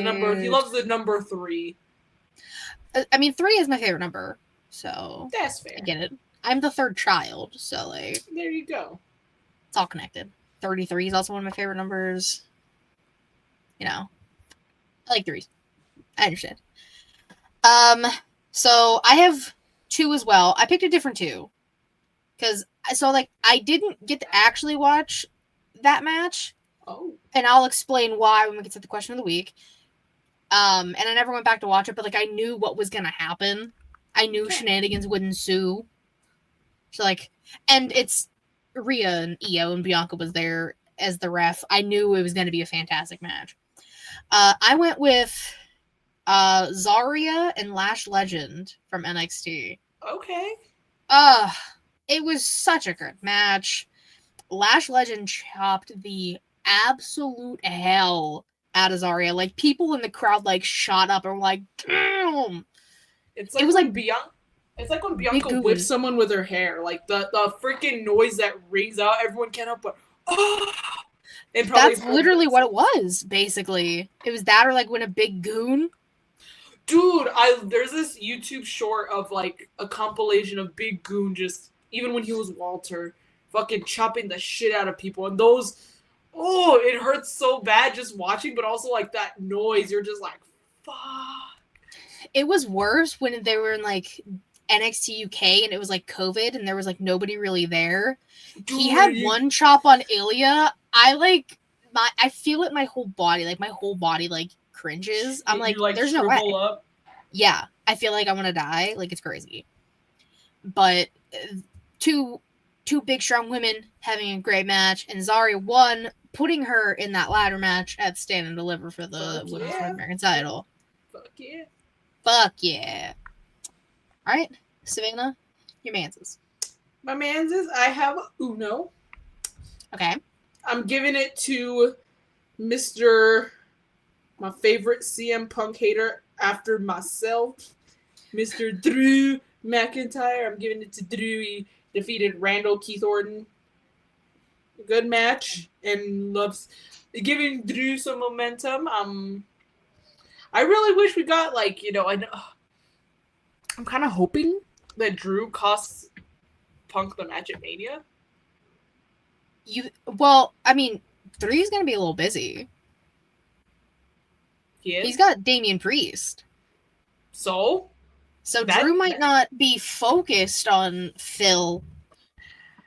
number 3. I mean, 3 is my favorite number, so... That's fair. I get it. I'm the third child, so, like... There you go. It's all connected. 33 is also one of my favorite numbers. I like 3s. I understand. So I have 2 as well. I picked a different 2. Because, I didn't get to actually watch that match. Oh. And I'll explain why when we get to the question of the week. And I never went back to watch it, but, I knew what was going to happen. I knew shenanigans would ensue. So, and it's... Rhea and Io and Bianca was there as the ref. I knew it was going to be a fantastic match. I went with Zarya and Lash Legend from NXT. Okay. It was such a good match. Lash Legend chopped the absolute hell out of Zarya. Like, people in the crowd, shot up and were like, damn! It was like Bianca. It's like when Bianca whips someone with her hair. Like, the freaking noise that rings out, everyone can't help but, oh! That's literally what it was, basically. It was that or, when a big goon. Dude, there's this YouTube short of, a compilation of Big Goon just, even when he was Walter, fucking chopping the shit out of people. And those, it hurts so bad just watching, but also, that noise, you're just like, fuck. It was worse when they were in, NXT UK and it was COVID and there was nobody really there. Dude, he had one chop on Ilya. I feel it my whole body. My whole body cringes. I'm there's no way. Up? Yeah. I feel like I want to die. It's crazy. But two big strong women having a great match and Zarya won, putting her in that ladder match at Stand and Deliver for the Women's North American title. Fuck yeah. Fuck yeah. All right, Savannah, your manses. My manses, I have Uno. Okay. I'm giving it to Mr. my favorite CM Punk hater after myself, Mr. Drew McIntyre. I'm giving it to Drew. He defeated Randall Keith Orton. Good match and loves giving Drew some momentum. I really wish we got like, you know, I'm kind of hoping that Drew costs Punk the match at Mania. Well, I mean, 3 is gonna be a little busy. He's got Damian Priest. So Drew might not be focused on Phil.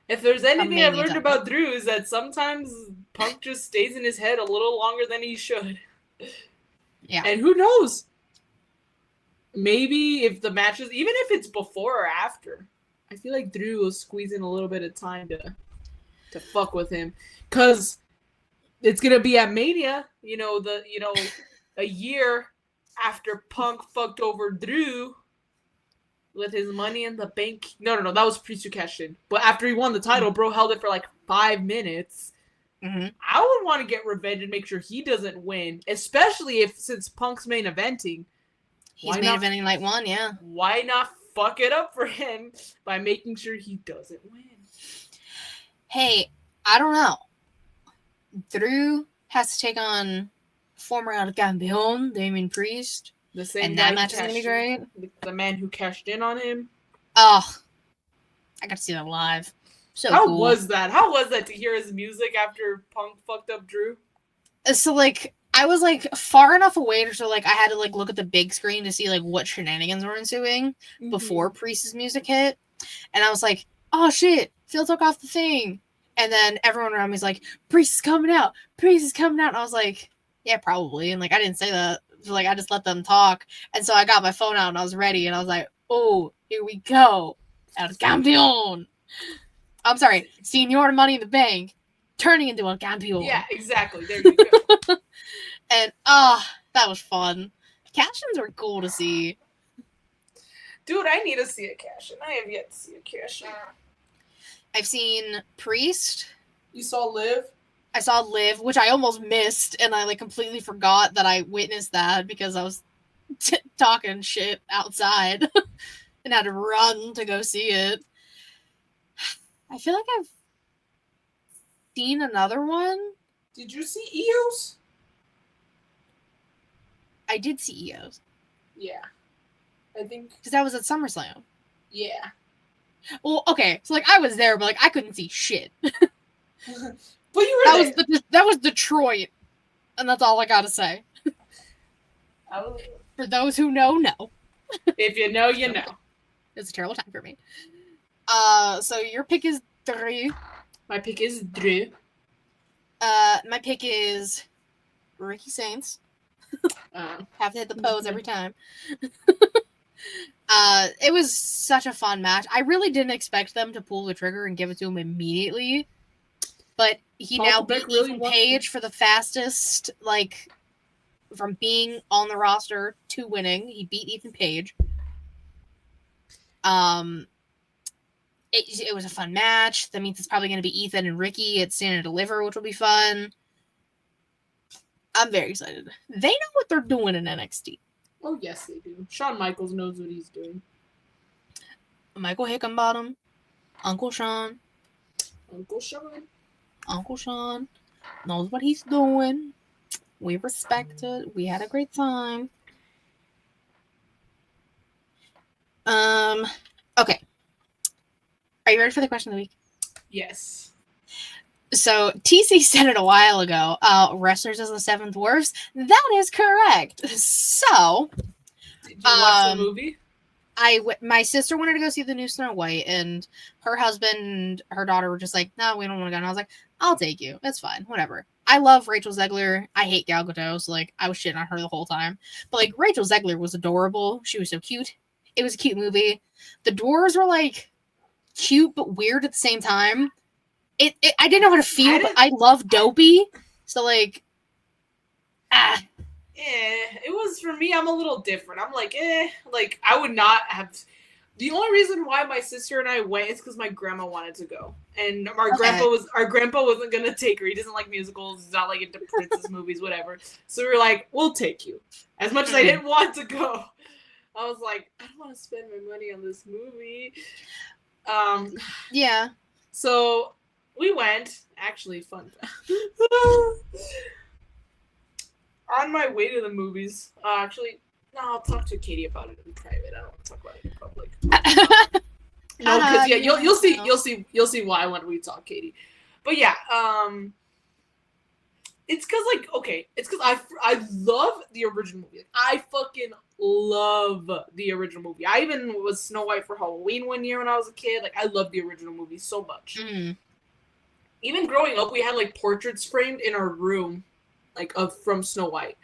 If there's anything I've learned about Drew is that sometimes Punk just stays in his head a little longer than he should. Yeah. And who knows? Maybe if the matches, even if it's before or after, I feel like Drew will squeeze in a little bit of time to fuck with him. Because it's going to be at Mania, a year after Punk fucked over Drew with his Money in the Bank. No, that was Priest who cashed in. But after he won the title, bro held it for like 5 minutes. Mm-hmm. I would want to get revenge and make sure he doesn't win, especially since Punk's main eventing. He's main eventing night 1, yeah. Why not fuck it up for him by making sure he doesn't win? Hey, I don't know. Drew has to take on former El Campeón, Damian Priest. The same and that match is going to be great. The man who cashed in on him. Oh, I got to see that live. So How cool. was that? How was that to hear his music after Punk fucked up Drew? So, like, I was, like, far enough away so, like, I had to, like, look at the big screen to see, like, what shenanigans were ensuing before Priest's music hit. And I was like, oh, shit, Phil took off the thing. And then everyone around me is like, Priest is coming out. Priest is coming out. And I was like, yeah, probably. And, like, I didn't say that. Like, I just let them talk. And so I got my phone out and I was ready. And I was like, oh, here we go. El Campeón. I'm sorry. Senior Money in the Bank turning into El Campeón. Yeah, exactly. There you go. And, that was fun. Cash-ins were cool to see. Dude, I need to see a cash-in. I have yet to see a cash-in. I've seen Priest. You saw Liv? I saw Liv, which I almost missed, and I, like, completely forgot that I witnessed that because I was talking shit outside and had to run to go see it. I feel like I've seen another one. Did you see EOS? I did see EOS. Yeah. I think... Because that was at SummerSlam. Yeah. Well, okay, so, like, I was there, but, like, I couldn't see shit. But you were there. That was Detroit, and that's all I gotta say. Oh. For those who know, no. If you know, you know. It's a terrible time for me. So your pick is Drew. My pick is Drew. My pick is Ricky Saints. Have to hit the pose every time. It was such a fun match. I really didn't expect them to pull the trigger and give it to him immediately. But he now beat Ethan Page for the fastest, like, from being on the roster to winning. He beat Ethan Page. It was a fun match. That means it's probably going to be Ethan and Ricky at Stand and Deliver, which will be fun. I'm very excited. They know what they're doing in NXT. Oh, yes, they do. Shawn Michaels knows what he's doing. Michael Hickenbottom. Uncle Sean. Uncle Sean knows what he's doing. We respect it. We had a great time. Okay. Are you ready for the question of the week? Yes. So, TC said it a while ago. Wrestlers as the Seven Dwarves. That is correct. So, did you watch the movie? My sister wanted to go see the new Snow White, and her husband and her daughter were just like, no, we don't want to go. And I was like, I'll take you. It's fine. Whatever. I love Rachel Zegler. I hate Gal Gadot, so, like, I was shitting on her the whole time. But, like, Rachel Zegler was adorable. She was so cute. It was a cute movie. The dwarves were, like, cute but weird at the same time. I didn't know how to feel, but I love Dopey. So, like, it was, for me, I'm a little different. I'm like, like, I would not have... The only reason why my sister and I went is because my grandma wanted to go. And our grandpa wasn't going to take her. He doesn't like musicals. He's not like into princess movies, whatever. So we were like, we'll take you. As much as I didn't want to go. I was like, I don't want to spend my money on this movie. Yeah. So we went. Actually, fun. on my way to the movies. Actually, no, I'll talk to Katie about it in private. I don't want to talk about it in public. No, because yeah, you'll see why when we talk, Katie. But yeah, it's because it's because I love the original movie. Like, I fucking love the original movie. I even was Snow White for Halloween one year when I was a kid. Like, I love the original movie so much. Mm. Even growing up, we had like portraits framed in our room, like from Snow White.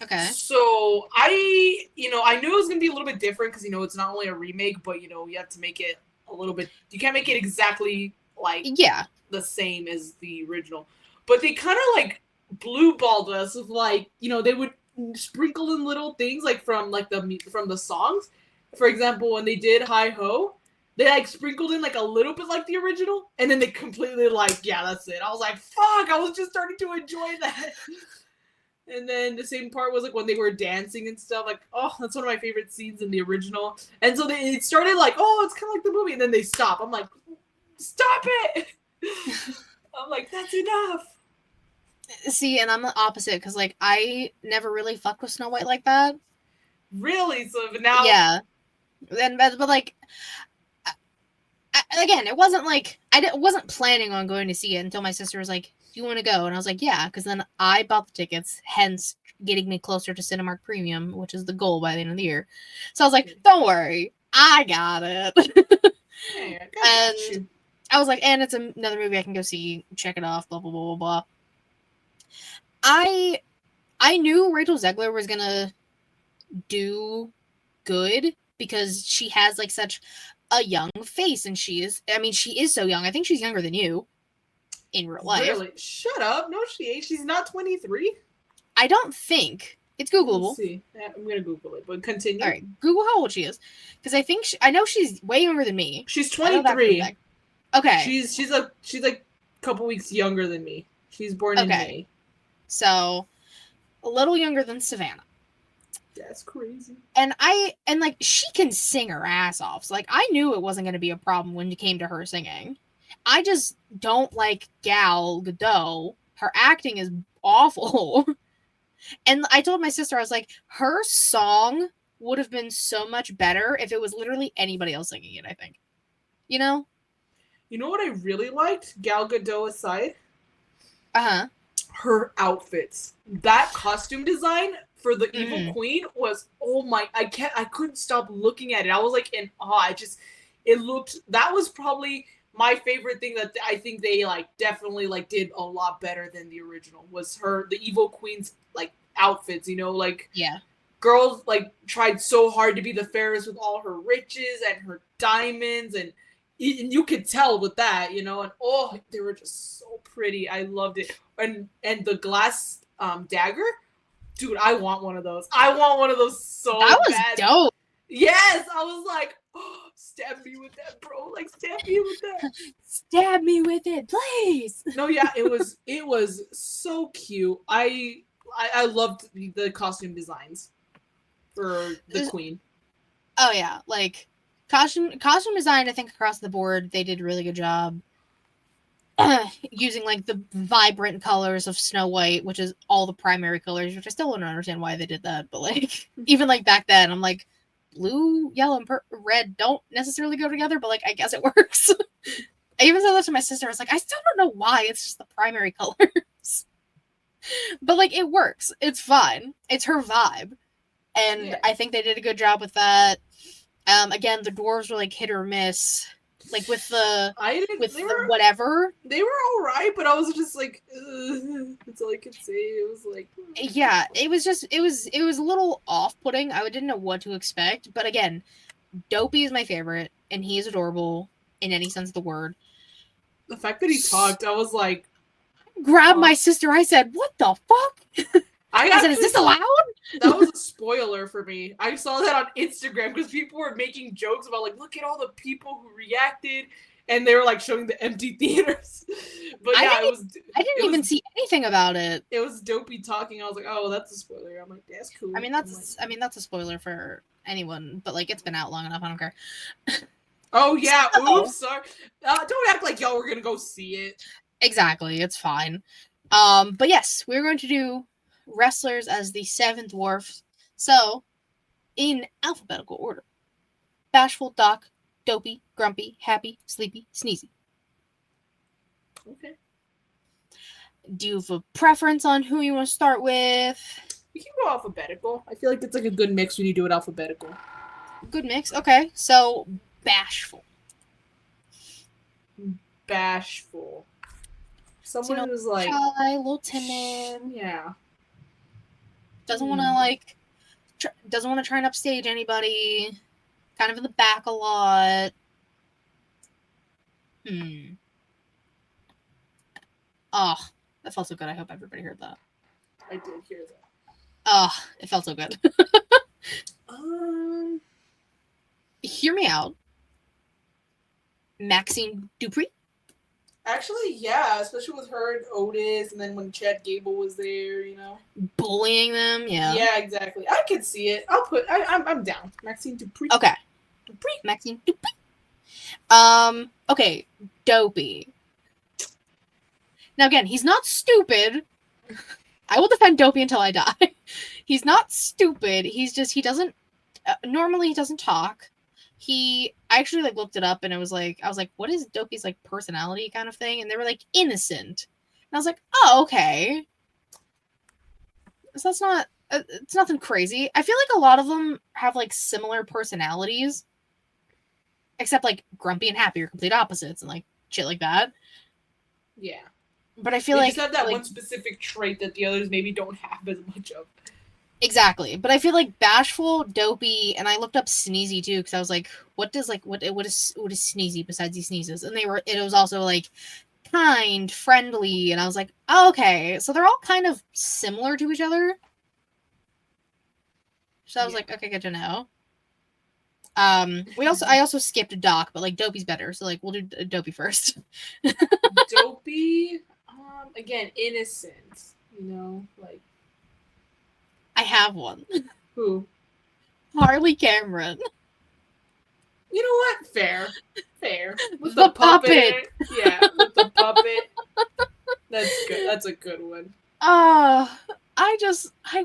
Okay. So I knew it was gonna be a little bit different because it's not only a remake, but you have to make it a little bit. You can't make it exactly like the same as the original. But they kind of like blue balled us with like they would sprinkle in little things like from the songs. For example, when they did Hi Ho, they like sprinkled in like a little bit like the original, and then they completely that's it. I was like, fuck! I was just starting to enjoy that. And then the same part was like when they were dancing and stuff. Like, oh, that's one of my favorite scenes in the original. And so it started like, oh, it's kind of like the movie, and then they stop. I'm like, stop it! I'm like, that's enough. See, and I'm the opposite because like I never really fucked with Snow White like that. Really? So now, yeah. But like, again, it wasn't like I wasn't planning on going to see it until my sister was like, "Do you want to go?" And I was like, "Yeah," because then I bought the tickets, hence getting me closer to Cinemark Premium, which is the goal by the end of the year. So I was like, "Don't worry, I got it." Hey, I got you. I was like, and it's another movie I can go see, check it off, blah blah blah blah blah. I knew Rachel Zegler was gonna do good because she has like such a young face, and she is so young. I think she's younger than you in real life. Really? Shut up. No, she ain't. She's not 23. I don't think. It's Googleable. Let's see. I'm gonna Google it, but continue. All right, Google how old she is, because I think I know she's way younger than me. She's 23. Okay. She's like a couple weeks younger than me. She's born in May. So a little younger than Savannah. That's crazy. And like she can sing her ass off. So like I knew it wasn't going to be a problem when it came to her singing. I just don't like Gal Gadot. Her acting is awful. And I told my sister, I was like, her song would have been so much better if it was literally anybody else singing it, I think. You know? You know what I really liked? Gal Gadot aside? Uh-huh. Her outfits. That costume design for the Evil Queen was, oh my, I couldn't stop looking at it. I was like in awe. That was probably my favorite thing that I think they like definitely like did a lot better than the original was the Evil Queen's like outfits, girls like tried so hard to be the fairest with all her riches and her diamonds, and you could tell with that, and oh, they were just so pretty. I loved it. And the glass dagger, dude, I want one of those. I want one of those so bad. That was dope. Yes, I was like, oh, stab me with that, bro. Like, stab me with that. Stab me with it, please. No, yeah, it was so cute. I loved the costume designs for the Queen. Oh yeah, like costume design. I think across the board they did a really good job. Using like the vibrant colors of Snow White, which is all the primary colors, which I still don't understand why they did that. But like, even like back then, I'm like, blue, yellow, and red don't necessarily go together, but like, I guess it works. I even said that to my sister. I was like, I still don't know why. It's just the primary colors. But like, it works. It's fine. It's her vibe. And I think they did a good job with that. Again, the dwarves were like hit or miss. Like with the whatever. They were all right, but I was just like, that's all I could say. It was like, yeah, it was a little off-putting. I didn't know what to expect, but again, Dopey is my favorite, and he is adorable in any sense of the word. The fact that he talked, I was like, grabbed my sister. I said, "What the fuck?" I said, "Is this allowed?" That was a spoiler for me. I saw that on Instagram because people were making jokes about like, look at all the people who reacted, and they were like showing the empty theaters. But yeah, I didn't even see anything about it. It was Dopey talking. I was like, oh, that's a spoiler. I'm like, that's cool. I mean, that's a spoiler for anyone, but like, it's been out long enough. I don't care. Oh yeah, oops, sorry. Don't act like y'all were gonna go see it. Exactly, it's fine. But yes, we're going to do wrestlers as the 7 dwarfs. So, in alphabetical order: Bashful, Doc, Dopey, Grumpy, Happy, Sleepy, Sneezy. Okay. Do you have a preference on who you want to start with? We can go alphabetical. I feel like it's like a good mix when you do it alphabetical. Good mix. Okay, so Bashful. Bashful. Someone who's like shy, a little timid. Yeah. Doesn't want to like. Doesn't want to try and upstage anybody. Kind of in the back a lot. Oh, that felt so good. I hope everybody heard that. I did hear that. Oh, it felt so good. Hear me out. Maxine Dupree. Actually, yeah, especially with her and Otis, and then when Chad Gable was there, you know, bullying them. Yeah. Yeah, exactly. I could see it. I'm down. Maxine Dupree. Okay. Dupree. Maxine Dupree. Okay. Dopey. Now again, he's not stupid. I will defend Dopey until I die. He's not stupid. He doesn't. Normally, he doesn't talk. I actually like looked it up and I was like, what is Dopey's like personality kind of thing? And they were like innocent. And I was like, oh, okay. So that's not, it's nothing crazy. I feel like a lot of them have like similar personalities, except like Grumpy and Happy are complete opposites and like shit like that. Yeah. But I feel they like just have that one specific trait that the others maybe don't have as much of. Exactly. But I feel like Bashful, Dopey, and I looked up Sneezy too because I was like, what is Sneezy besides he sneezes? And it was also like kind, friendly, and I was like, oh, okay. So they're all kind of similar to each other. So I was like, okay, good to know. I also skipped Doc, but like Dopey's better, so like we'll do Dopey first. Dopey, again, innocent, you know, like. I have one. Who? Harley Cameron. You know what? Fair. With the puppet. Yeah, with the puppet. That's good. That's a good one. I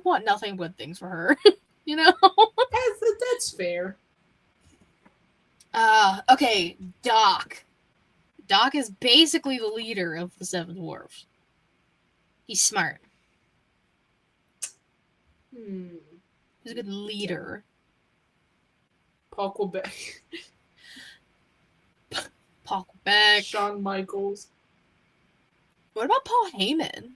want nothing but things for her. You know? That's fair. Okay, Doc. Doc is basically the leader of the 7 dwarfs. He's smart. He's a good leader. Paul Quebec. Paul Quebec. Shawn Michaels. What about Paul Heyman?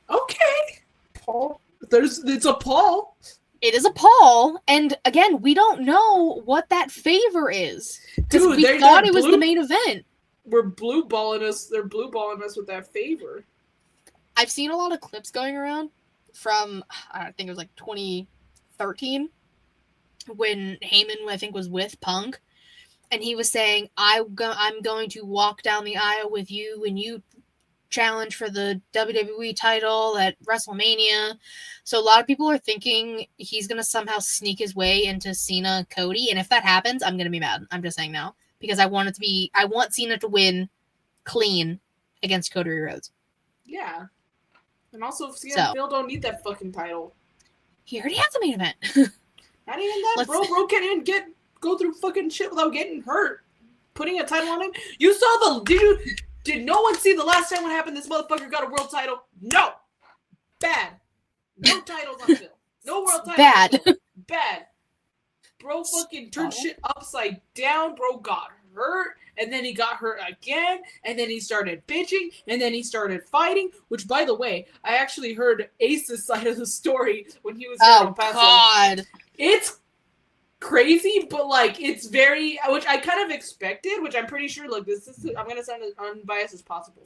Okay. Paul. It's a Paul. It is a Paul, and again, we don't know what that favor is. Because we thought it was the main event. They're blue balling us with that favor. I've seen a lot of clips going around from, I think it was like 2013, when Heyman, I think, was with Punk, and he was saying, I'm going to walk down the aisle with you when you challenge for the WWE title at WrestleMania. So a lot of people are thinking he's going to somehow sneak his way into Cena, Cody, and if that happens, I'm going to be mad. I'm just saying now, because I want Cena to win clean against Cody Rhodes. Yeah. And also, Phil don't need that fucking title. He already has a main event. Not even that, bro. Bro can't even go through fucking shit without getting hurt. Putting a title on him. You saw did no one see the last time what happened? This motherfucker got a world title? No. Bad. No titles on Phil. No world title. Bad. Bad. Bro fucking turned shit upside down. Bro got hurt. And then he got hurt again, and then he started bitching, and then he started fighting, which, by the way, I actually heard Ace's side of the story when he was here on Paso. God. It's crazy, but, like, it's very, which I kind of expected, which I'm pretty sure, like, I'm going to sound as unbiased as possible.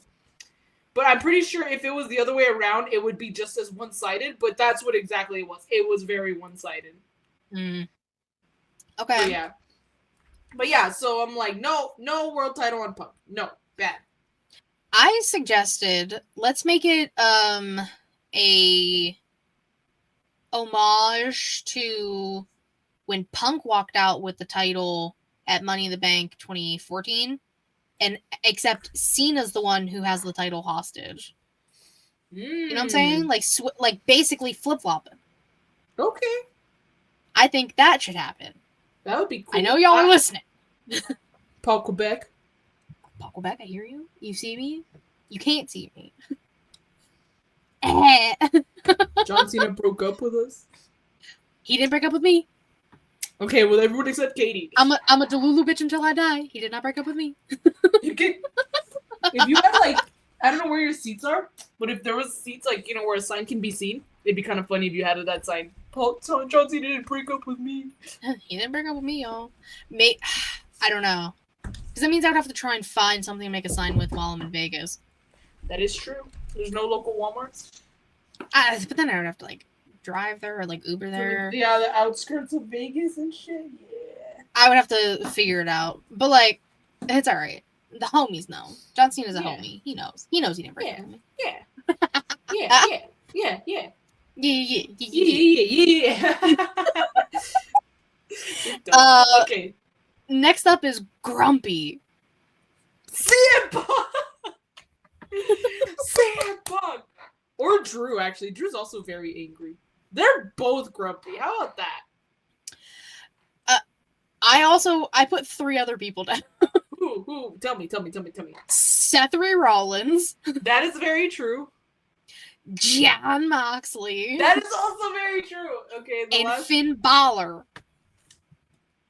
But I'm pretty sure if it was the other way around, it would be just as one-sided, but that's what exactly it was. It was very one-sided. Okay. But yeah. But yeah, so I'm like, no world title on Punk. No, bad. I suggested let's make it a homage to when Punk walked out with the title at Money in the Bank 2014, and except Cena's the one who has the title hostage. You know what I'm saying? Like basically flip-flopping. Okay. I think that should happen. That would be cool. I know y'all are listening. Paul Quebec. Paul Quebec, I hear you. You see me? You can't see me. John Cena broke up with us. He didn't break up with me. Okay, well, everyone except Katie. I'm a Delulu bitch until I die. He did not break up with me. If you had, like, I don't know where your seats are, but if there was seats, like, you know, where a sign can be seen, it'd be kind of funny if you had that sign. John Cena didn't break up with me. He didn't break up with me, y'all. I don't know. Because that means I would have to try and find something to make a sign with while I'm in Vegas. That is true. There's no local Walmarts. But then I would have to, like, drive there or, like, Uber there. Yeah, the outskirts of Vegas and shit. Yeah. I would have to figure it out. But, like, it's alright. The homies know. John Cena's a homie. He knows. He knows he didn't break up with me. Yeah. Okay. Next up is Grumpy. CM Punk! CM Punk! Or Drew, actually. Drew's also very angry. They're both grumpy. How about that? I put 3 other people down. Who? Tell me. Seth Rollins. That is very true. Jon Moxley. That is also very true. Okay, and Finn Balor.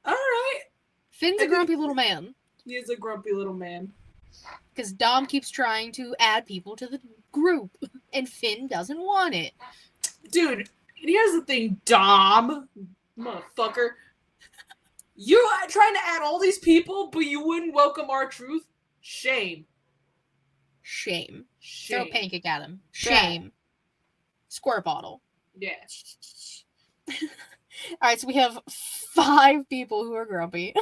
Alright. Finn's a grumpy little man. He is a grumpy little man. Because Dom keeps trying to add people to the group, and Finn doesn't want it. Dude, here's the thing, Dom. Motherfucker. You are trying to add all these people, but you wouldn't welcome R-Truth? Shame. Throw a pancake at him. Shame. Squirt bottle. Yeah. Alright, so we have 5 people who are grumpy.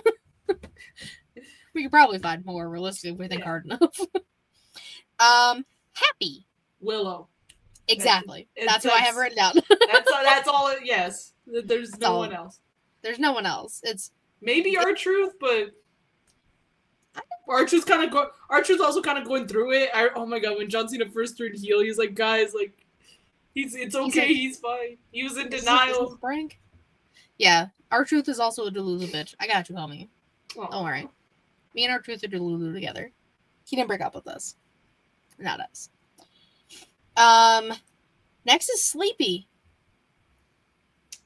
We could probably find more realistically if we think hard enough. Happy. Willow. Exactly. That's who I have written down. That's all. Yes. There's no one else. There's no one else. It's maybe R-Truth, but R-Truth's also kind of going through it. Oh my god, when John Cena first turned heel, he's like, guys, like, it's okay, he's fine. He was in denial. Frank. Yeah, R-Truth is also a Delulu bitch. I got you, homie. Oh. Don't worry. Me and R-Truth are Delulu together. He didn't break up with us. Not us. Next is Sleepy.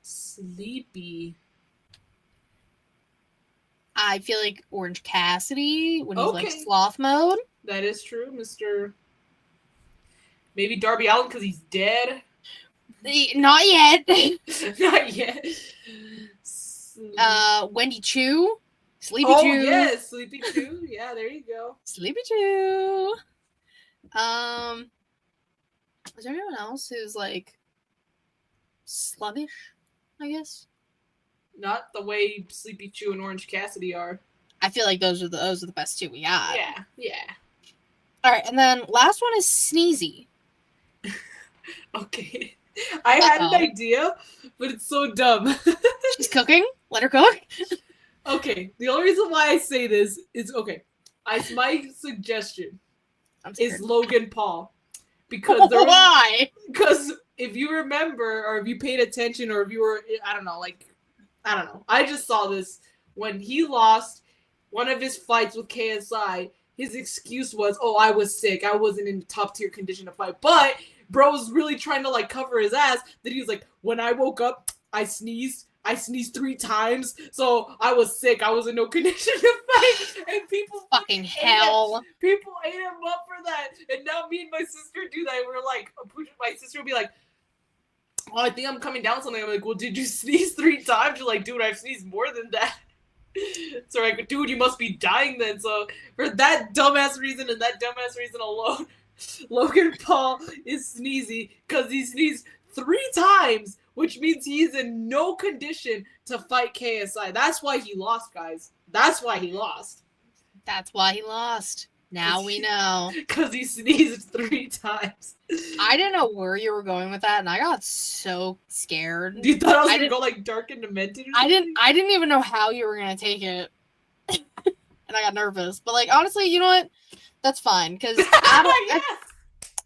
Sleepy. I feel like Orange Cassidy when he's like sloth mode. That is true, Mr. Maybe Darby Allin because he's dead. Not yet. Not yet. Wendy Chu. Sleepy Chu. Oh yes, Sleepy Chu. Yeah, there you go. Sleepy Chu. Is there anyone else who's like sluggish? I guess. Not the way Sleepy Chu and Orange Cassidy are. I feel like those are the best 2 we got. Yeah. All right, and then last one is Sneezy. Okay. I had an idea, but it's so dumb. She's cooking. Let her cook. Okay. The only reason why I say this is my suggestion is Logan Paul. Because why? Because if you remember, or if you paid attention, or if you were, I don't know. I just saw this when he lost one of his fights with KSI. His excuse was, "Oh, I was sick. I wasn't in top tier condition to fight." But bro was really trying to like cover his ass. That he was like, "When I woke up, I sneezed 3 times, so I was sick. I was in no condition to fight." And people fucking hell. People ate him up for that. And now me and my sister do that. We're like, my sister would be like, "Oh, I think I'm coming down something." I'm like, "Well, did you sneeze 3 times?" You're like, "Dude, I've sneezed more than that." So like, "Dude, you must be dying then." So for that dumbass reason and that dumbass reason alone, Logan Paul is sneezy because he sneezed 3 times, which means he's in no condition to fight KSI. That's why he lost, guys. That's why he lost. Now we know. Because he sneezed 3 times. I didn't know where you were going with that, and I got so scared. You thought I was going to go like dark and demented or something? I didn't even know how you were going to take it. And I got nervous. But like, honestly, you know what? That's fine. Because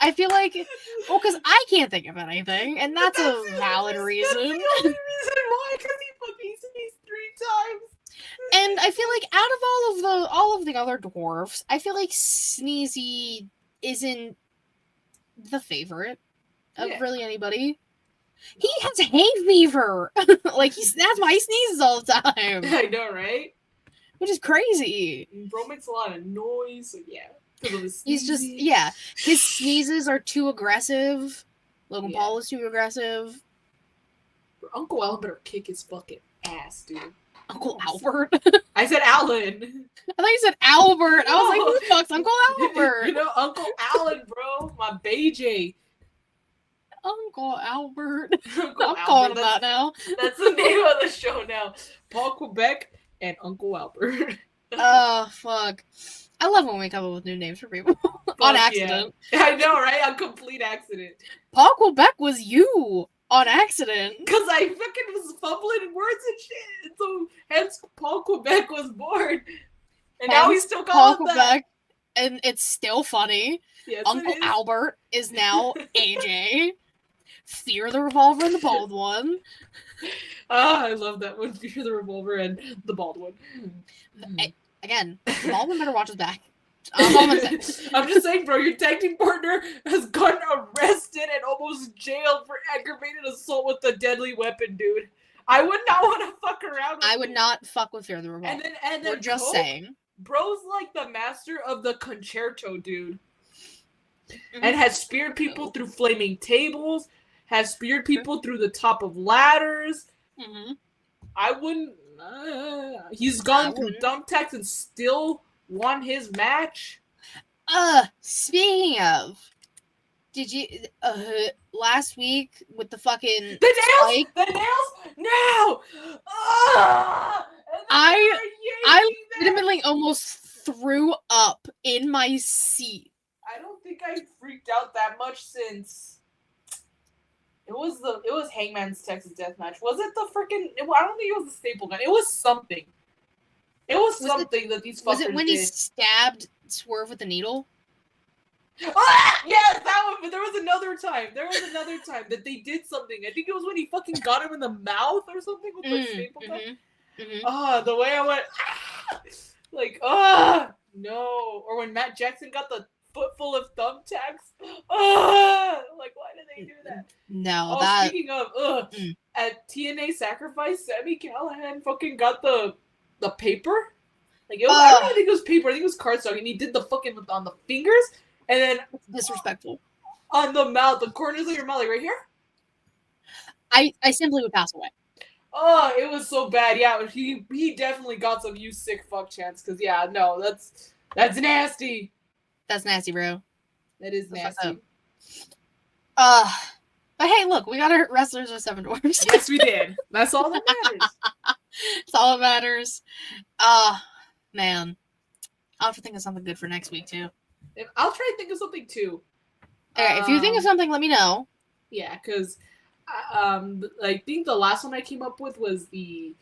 I I feel like, well, because I can't think of anything, and that's a valid reason. That's the only reason why, because he fucking sneezed 3 times. And I feel like out of all of the other dwarves, I feel like Sneezy isn't the favorite of really anybody. He has hay fever. Like that's why he sneezes all the time. I know, right? Which is crazy. Bro makes a lot of noise, so yeah. He's just his sneezes are too aggressive. Logan Paul is too aggressive. Uncle Albert will kick his fucking ass, dude. Uncle Albert? I said Alan. I thought you said Albert. I was like, who the fuck's Uncle Albert? You know, Uncle Alan, bro. My BJ. Uncle Albert. Uncle I'm calling him that now. That's the name of the show now. Paul Quebec and Uncle Albert. Oh, fuck. I love when we come up with new names for people. On accident. Yeah. I know, right? On complete accident. Paul Quebec was you. On accident. Because I fucking was fumbling words and shit. So hence Paul Quebec was born. And now he's still calling Paul Quebec. And it's still funny. Yes, Uncle Albert is now AJ. Fear the Revolver and the Bald One. I love that one. Fear the Revolver and the Bald One. Again, the Bald One better watch his back. I'm just saying, bro, your tag team partner has gotten arrested and almost jailed for aggravated assault with a deadly weapon, dude. I would not want to fuck around with I would not fuck with Fear the Revolver. And then we're just saying. Bro's like the master of the concerto, dude. And has speared people through flaming tables, has speared people through the top of ladders. I wouldn't... he's gone through thumbtacks and still won his match. Speaking of, did you last week with the fucking the nails? No! I legitimately almost threw up in my seat. I don't think I freaked out that much since it was Hangman's Texas Death Match. Was it the freaking? I don't think it was the staple gun. It was something. It was something that these fuckers Was it when he did. stabbed Swerve with the needle? Yes, that one. But there was another time. That they did something. I think it was when he fucking got him in the mouth or something with the staple gun. The way I went, no. Or when Matt Jackson got the foot full of thumbtacks. Why did they do that? No, Speaking of, at TNA Sacrifice, Sami Callihan fucking got the paper. Like it was, I don't think it was paper. I think it was cardstock, and he did the fucking on the fingers, and then disrespectful on the mouth, the corners of your mouth, like right here. I simply would pass away. Oh, it was so bad. Yeah, he definitely got some "you sick fuck" chants. Because no, that's nasty. That's nasty, bro. That is nasty. But hey, look, we got our wrestlers with 7 dwarves. Yes, we did. That's all that matters. That's all that matters. Man. I'll have to think of something good for next week, too. I'll try to think of something, too. Alright, if you think of something, let me know. Yeah, because I think the last one I came up with was the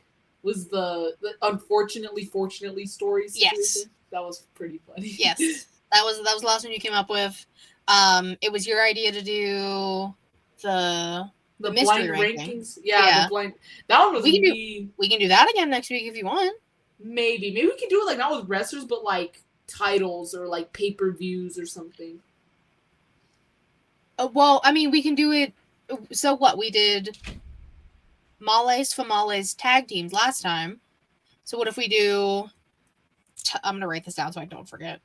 unfortunately, fortunately stories. Yes. That was pretty funny. Yes. That was the last one you came up with. It was your idea to do the mystery blind rankings. Yeah, the blind. That one was we can do that again next week if you want. Maybe we can do it like not with wrestlers, but like titles or like pay-per-views or something. Well, I mean, we can do it. So what? We did Males Famales tag teams last time. So what if we do? I'm gonna write this down so I don't forget.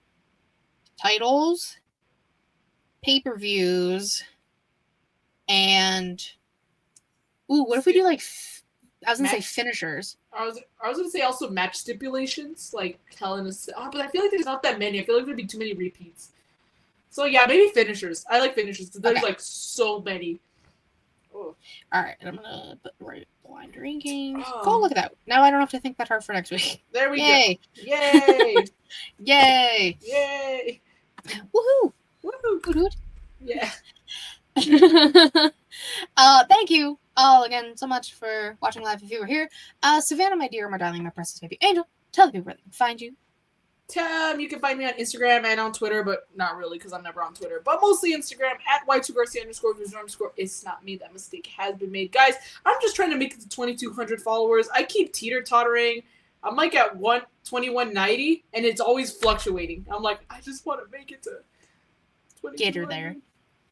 Titles, pay-per-views, and what if we do like? I was gonna say finishers. I was gonna say also match stipulations, like telling us. But I feel like there's not that many. I feel like there'd be too many repeats. So yeah, maybe finishers. I like finishers because there's like so many. All right, I'm gonna write blind rankings. Go look at that. Now I don't have to think that hard for next week. There we go. Yay! Yay! Yay! Woohoo! Woohoo! Good. Yeah. Thank you all again so much for watching live if you were here. Savannah, my dear, my darling, my precious baby angel, tell the people where they can find you. You can find me on Instagram and on Twitter, but not really because I'm never on Twitter. But mostly Instagram at Y2Garcia_. It's not me. That mistake has been made. Guys, I'm just trying to make it to 2,200 followers. I keep teeter-tottering. I'm like at 2190, and it's always fluctuating. I'm like, I just want to make it to 2200. Get her there.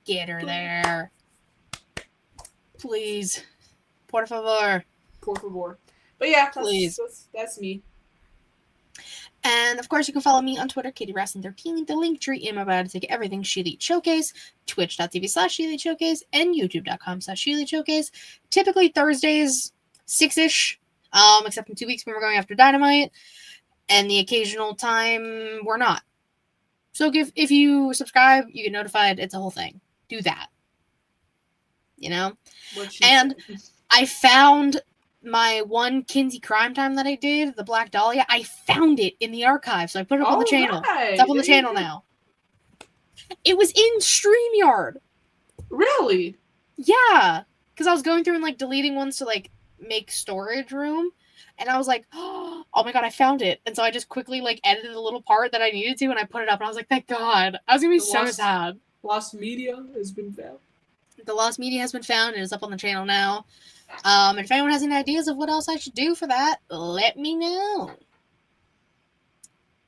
Get her there. Please. Por favor. Por favor. But yeah, Please. That's me. And of course, you can follow me on Twitter, KatieRasson13, the link tree in my bio to take everything ShElite Showcase, twitch.tv/ShElite Showcase, and youtube.com/ShElite Showcase. Typically Thursdays, 6-ish, except in 2 weeks when we're going after Dynamite, and the occasional time we're not. So if you subscribe, you get notified. It's a whole thing. Do that. You know? And I found my one Kinsey crime time that I did, the Black Dahlia. I found it in the archive, so I put it up on the channel. Right. It's up on the channel now. It was in StreamYard. Really? Yeah. Because I was going through and like deleting ones to like make storage room. And I was like, oh my god, I found it. And so I just quickly like edited the little part that I needed to and I put it up. And I was like, thank God. I was going to be so sad. Lost media has been found. The lost media has been found and is up on the channel now. And if anyone has any ideas of what else I should do for that, let me know.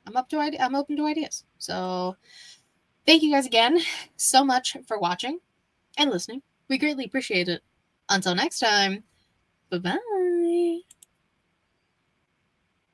I'm open to ideas. So thank you guys again so much for watching and listening. We greatly appreciate it. Until next time, bye-bye.